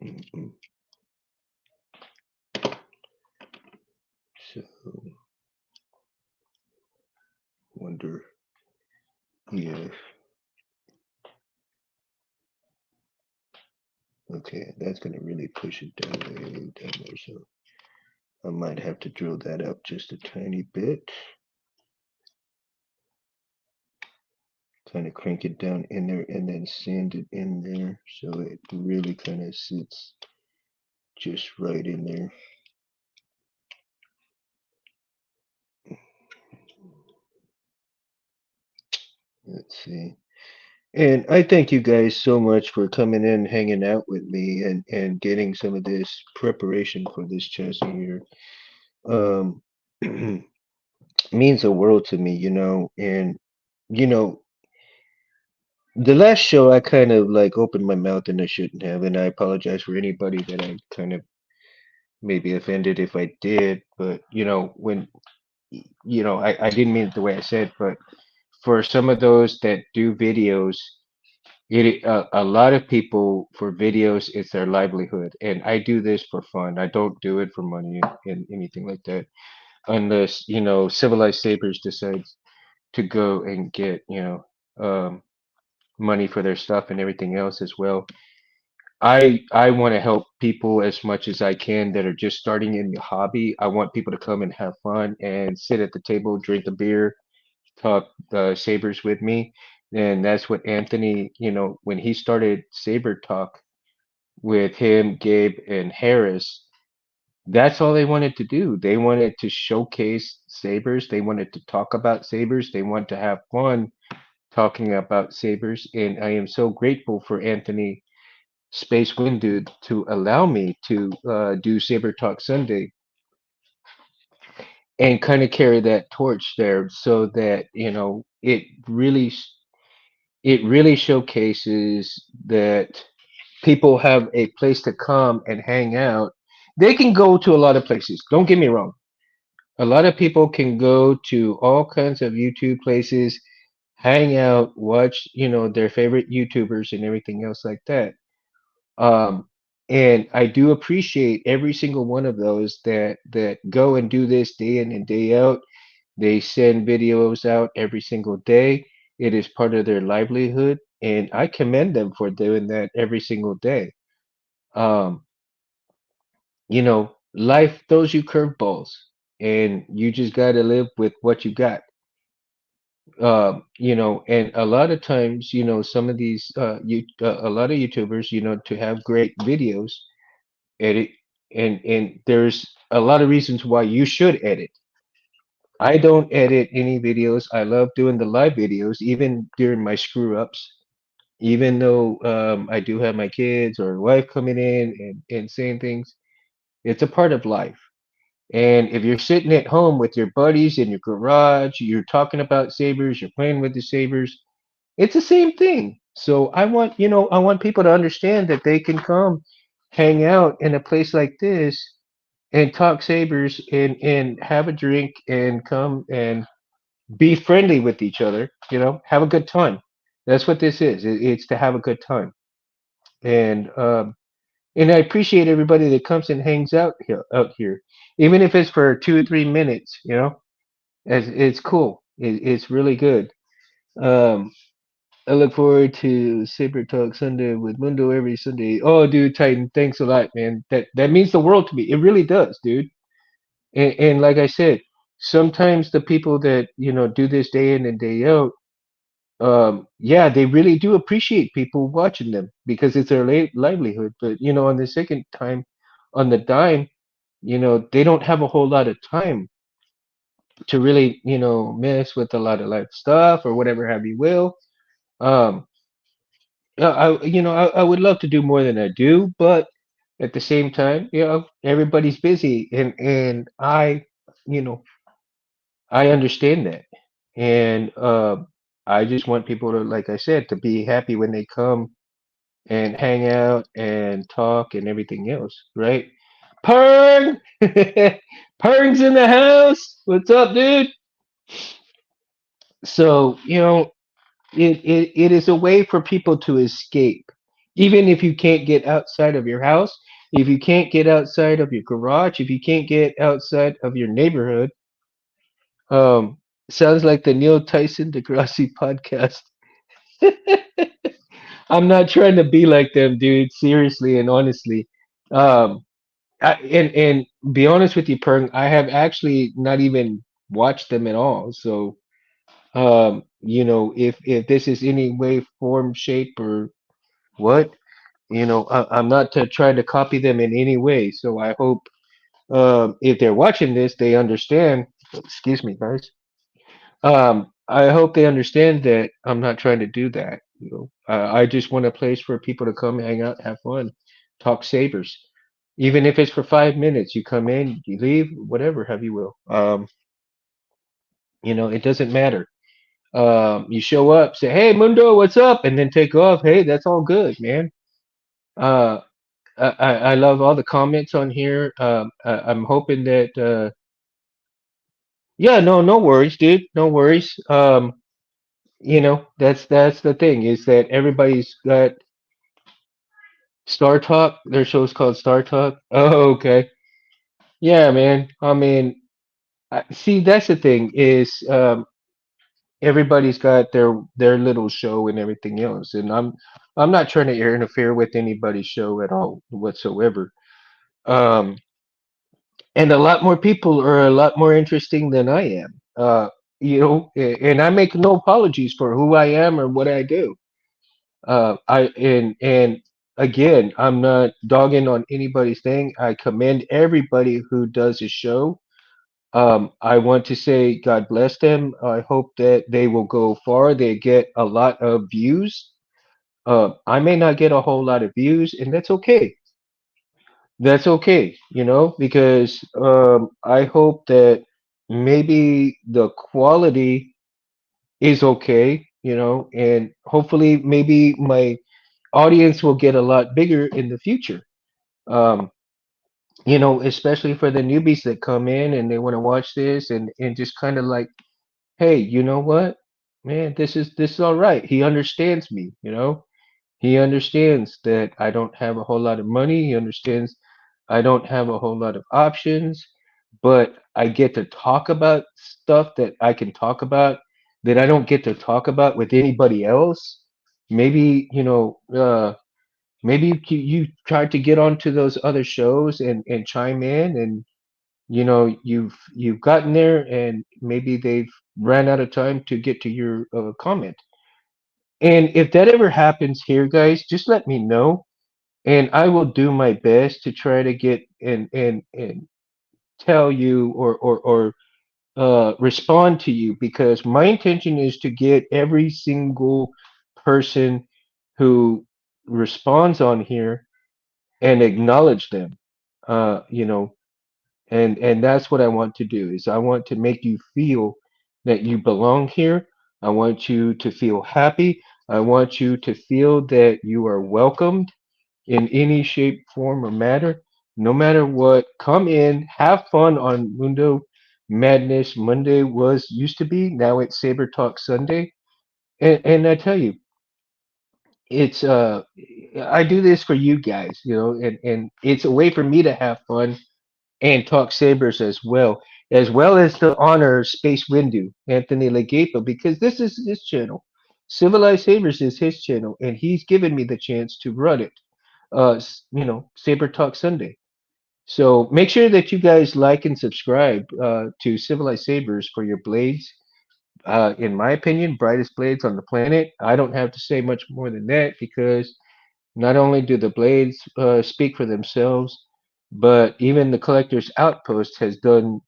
mm, so. Wonder if okay, that's gonna really push it down way down there. So I might have to drill that up just a tiny bit. Kind of crank it down in there and then sand it in there so it really kind of sits just right in there. Let's see. And I thank you guys so much for coming in, hanging out with me, and getting some of this preparation for this chassis here. Um, means a world to me, and you know, the last show I kind of like opened my mouth and I shouldn't have, and I apologize for anybody that I kind of maybe offended if I did, but when I didn't mean it the way I said, but for some of those that do videos, a lot of people for videos, it's their livelihood, and I do this for fun. I don't do it for money and anything like that, unless Civilized Sabers decides to go and get money for their stuff and everything else as well. I want to help people as much as I can that are just starting in the hobby. I want people to come and have fun and sit at the table, drink a beer, talk sabers with me. And that's what Anthony, when he started Saber Talk with him, Gabe, and Harris, that's all they wanted to do. They wanted to showcase sabers. They wanted to talk about sabers. They want to have fun talking about sabers. And I am so grateful for Anthony Space Wind Dude to allow me to do Saber Talk Sunday and kind of carry that torch there so that it really showcases that people have a place to come and hang out. They can go to a lot of places, don't get me wrong. A lot of people can go to all kinds of YouTube places, hang out, watch their favorite YouTubers and everything else like that. um, and I do appreciate every single one of those that go and do this day in and day out. They send videos out every single day. It is part of their livelihood, and I commend them for doing that every single day. Um, Life throws you curveballs, and you just got to live with what you got. And a lot of times, some of these, a lot of YouTubers, to have great videos, edit, and there's a lot of reasons why you should edit. I don't edit any videos. I love doing the live videos, even during my screw ups. Even though I do have my kids or wife coming in and saying things, it's a part of life. And if you're sitting at home with your buddies in your garage, you're talking about sabers, you're playing with the sabers, it's the same thing. So I want people to understand that they can come hang out in a place like this and talk sabers and have a drink and come and be friendly with each other, have a good time. That's what this is. It's to have a good time. And and I appreciate everybody that comes and hangs out here, even if it's for 2 or 3 minutes. It's cool. It's really good. Um, I look forward to Saber Talk Sunday with Mundo every Sunday. Oh, dude, Titan, thanks a lot, man. That means the world to me. It really does, dude. And like I said, sometimes the people that do this day in and day out, yeah, they really do appreciate people watching them because it's their livelihood. But on the second time, on the dime, they don't have a whole lot of time to really mess with a lot of life stuff or whatever have you will. Um, I would love to do more than I do, but at the same time, everybody's busy, and you know, I understand that, and I just want people to, like I said, to be happy when they come and hang out and talk and everything else, right? Pern, Pern's in the house. What's up, dude? So it is a way for people to escape, even if you can't get outside of your house, if you can't get outside of your garage, if you can't get outside of your neighborhood. Um, Sounds like the Neil Tyson Degrassi podcast. I'm not trying to be like them, dude. Seriously and honestly, um, and be honest with you, Pern, I have actually not even watched them at all. So, if this is any way, form, shape, or what, I'm not to try to copy them in any way. So I hope if they're watching this, they understand. Excuse me, guys. I hope they understand that I'm not trying to do that. I just want a place for people to come hang out, have fun, talk sabers. Even if it's for 5 minutes, you come in, you leave, whatever, have you will. It doesn't matter. You show up, say, "Hey, Mundo, what's up?" and then take off. Hey, that's all good, man. Uh, I love all the comments on here. I'm hoping that yeah, no worries, dude. No worries. That's the thing is that everybody's got Star Talk. Their show's called Star Talk. Oh, okay. Yeah, man. I mean, see, that's the thing is everybody's got their little show and everything else, and I'm not trying to interfere with anybody's show at all whatsoever. Um, and a lot more people are a lot more interesting than I am. And I make no apologies for who I am or what I do. And again, I'm not dogging on anybody's thing. I commend everybody who does a show. I want to say God bless them. I hope that they will go far. They get a lot of views. I may not get a whole lot of views, and that's okay. That's okay, because I hope that maybe the quality is okay, and hopefully maybe my audience will get a lot bigger in the future. Um, especially for the newbies that come in and they want to watch this and just kind of like, hey, you know what, man, this is all right. He understands me, He understands that I don't have a whole lot of money. He understands I don't have a whole lot of options. but I get to talk about stuff that I can talk about that I don't get to talk about with anybody else. Maybe, maybe you tried to get onto those other shows and chime in, and you've gotten there, and maybe they've ran out of time to get to your comment. And if that ever happens here, guys, just let me know, and I will do my best to try to get and tell you or respond to you, because my intention is to get every single person who responds on here and acknowledge them. You know, and that's what I want to do, is I want to make you feel that you belong here. I want you to feel happy. I want you to feel that you are welcomed in any shape, form, or matter. No matter what, come in, have fun on Mundo Madness. Monday was used to be, now it's Saber Talk Sunday. And I tell you, it's I do this for you guys, and it's a way for me to have fun and talk sabers as well as to honor Space Windu, Anthony Legato, because this is his channel. Civilized Sabers is his channel, and he's given me the chance to run it. Saber Talk Sunday. So make sure that you guys like and subscribe to Civilized Sabers for your blades. In my opinion, brightest blades on the planet. I don't have to say much more than that, because not only do the blades speak for themselves, but even the collector's outpost has done,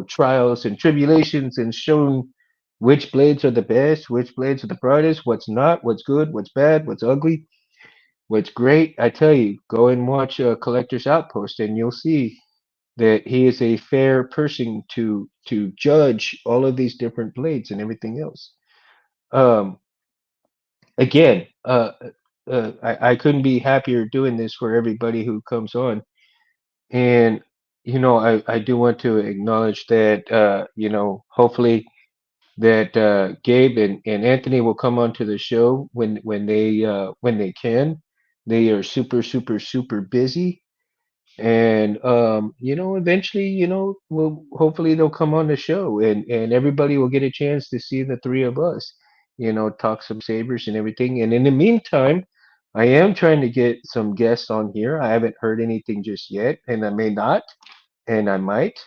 trials and tribulations and shown which blades are the best, which blades are the brightest, what's not, what's good, what's bad, what's ugly, what's great. I tell you, go and watch Collector's Outpost, and you'll see that he is a fair person to judge all of these different blades and everything else. Um, Again, I couldn't be happier doing this for everybody who comes on. And, I do want to acknowledge that, hopefully that Gabe and Anthony will come onto the show when they can. They are super, super, super busy. And eventually, we'll hopefully they'll come on the show, and everybody will get a chance to see the three of us, talk some sabers and everything. And in the meantime, I am trying to get some guests on here. I haven't heard anything just yet, and I may not, and I might.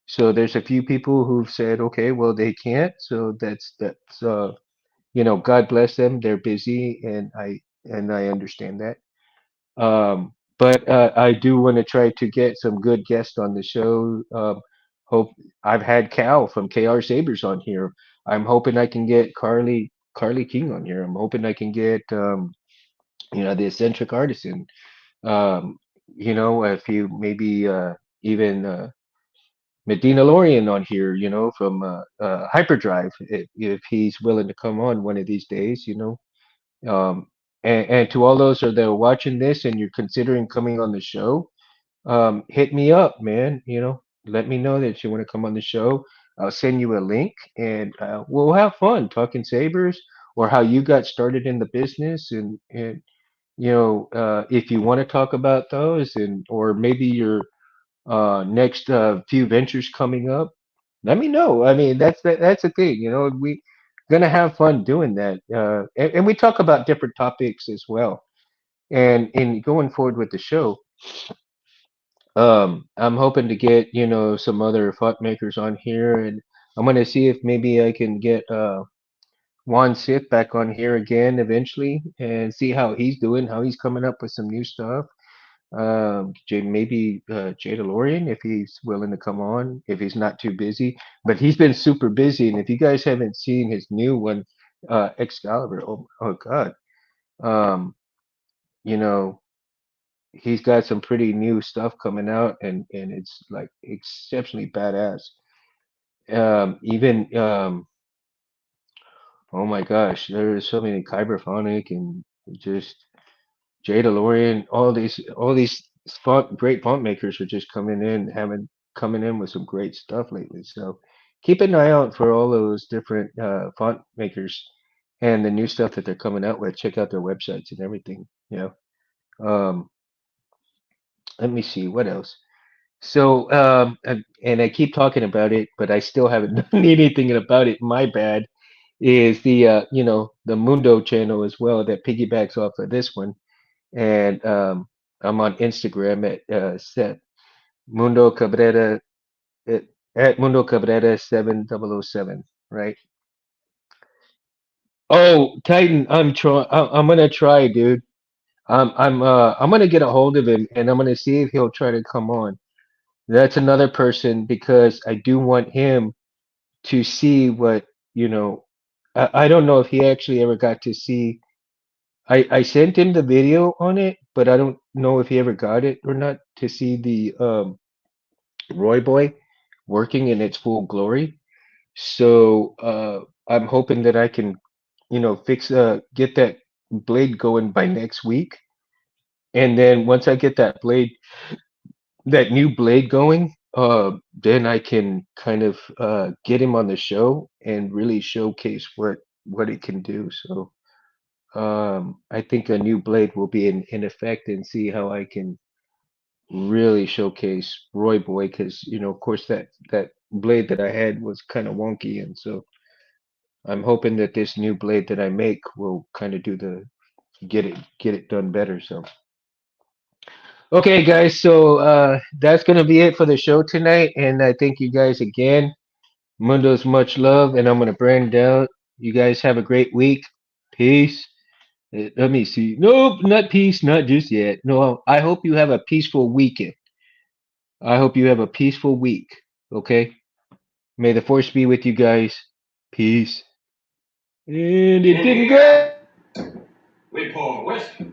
So there's a few people who've said, okay, well they can't. So that's God bless them. They're busy, and I understand that. But I do want to try to get some good guests on the show. Hope I've had Cal from KR Sabers on here. I'm hoping I can get Carly King on here. I'm hoping I can get the eccentric artisan. Um, if you maybe even Medina Lorian on here, from Hyperdrive, if he's willing to come on one of these days. Um, and to all those that are watching this and you're considering coming on the show, hit me up, man. Let me know that you want to come on the show. I'll send you a link, and we'll have fun talking sabers, or how you got started in the business, and if you want to talk about those, and or maybe your next few ventures coming up, let me know. I mean, that's the thing. We gonna have fun doing that, and we talk about different topics as well. And in going forward with the show, I'm hoping to get some other font makers on here, and I'm gonna see if maybe I can get Juan Sith back on here again eventually, and see how he's doing, how he's coming up with some new stuff. Maybe Jay DeLorean, if he's willing to come on, if he's not too busy. But he's been super busy, and if you guys haven't seen his new one, Excalibur, oh God, um, you know, he's got some pretty new stuff coming out, and it's like exceptionally badass. Even oh my gosh, there's so many Kyberphonic and just Jay DeLorean, all these great font makers are just coming in with some great stuff lately. So keep an eye out for all those different font makers and the new stuff that they're coming out with. Check out their websites and everything. Um, Let me see what else. So, and I keep talking about it, but I still haven't done anything about it. My bad. Is the the Mundo channel as well that piggybacks off of this one, and I'm on Instagram at Mundo Cabrera at, at Mundo Cabrera 7007, right? Oh, Titan, I'm gonna try, dude. I'm gonna get a hold of him and I'm gonna see if he'll try to come on. That's another person because I do want him to see what, you know, I don't know if he actually ever got to see. I sent him the video on it, but I don't know if he ever got it or not to see the Roy Boy working in its full glory. So I'm hoping that I can, get that blade going by next week. And then once I get that new blade going, then I can kind of get him on the show and really showcase what it can do. So I think a new blade will be in effect and see how I can really showcase Roy Boy because of course that blade that I had was kind of wonky, and so I'm hoping that this new blade that I make will kind of do the get it done better. So okay, guys, so that's gonna be it for the show tonight, and I thank you guys again. Mundo's much love, and I'm gonna brand out. You guys have a great week. Peace. Let me see. Nope, not peace, not just yet. No, I hope you have a peaceful weekend. I hope you have a peaceful week. Okay? May the force be with you guys. Peace. And it didn't go. We pour whiskey.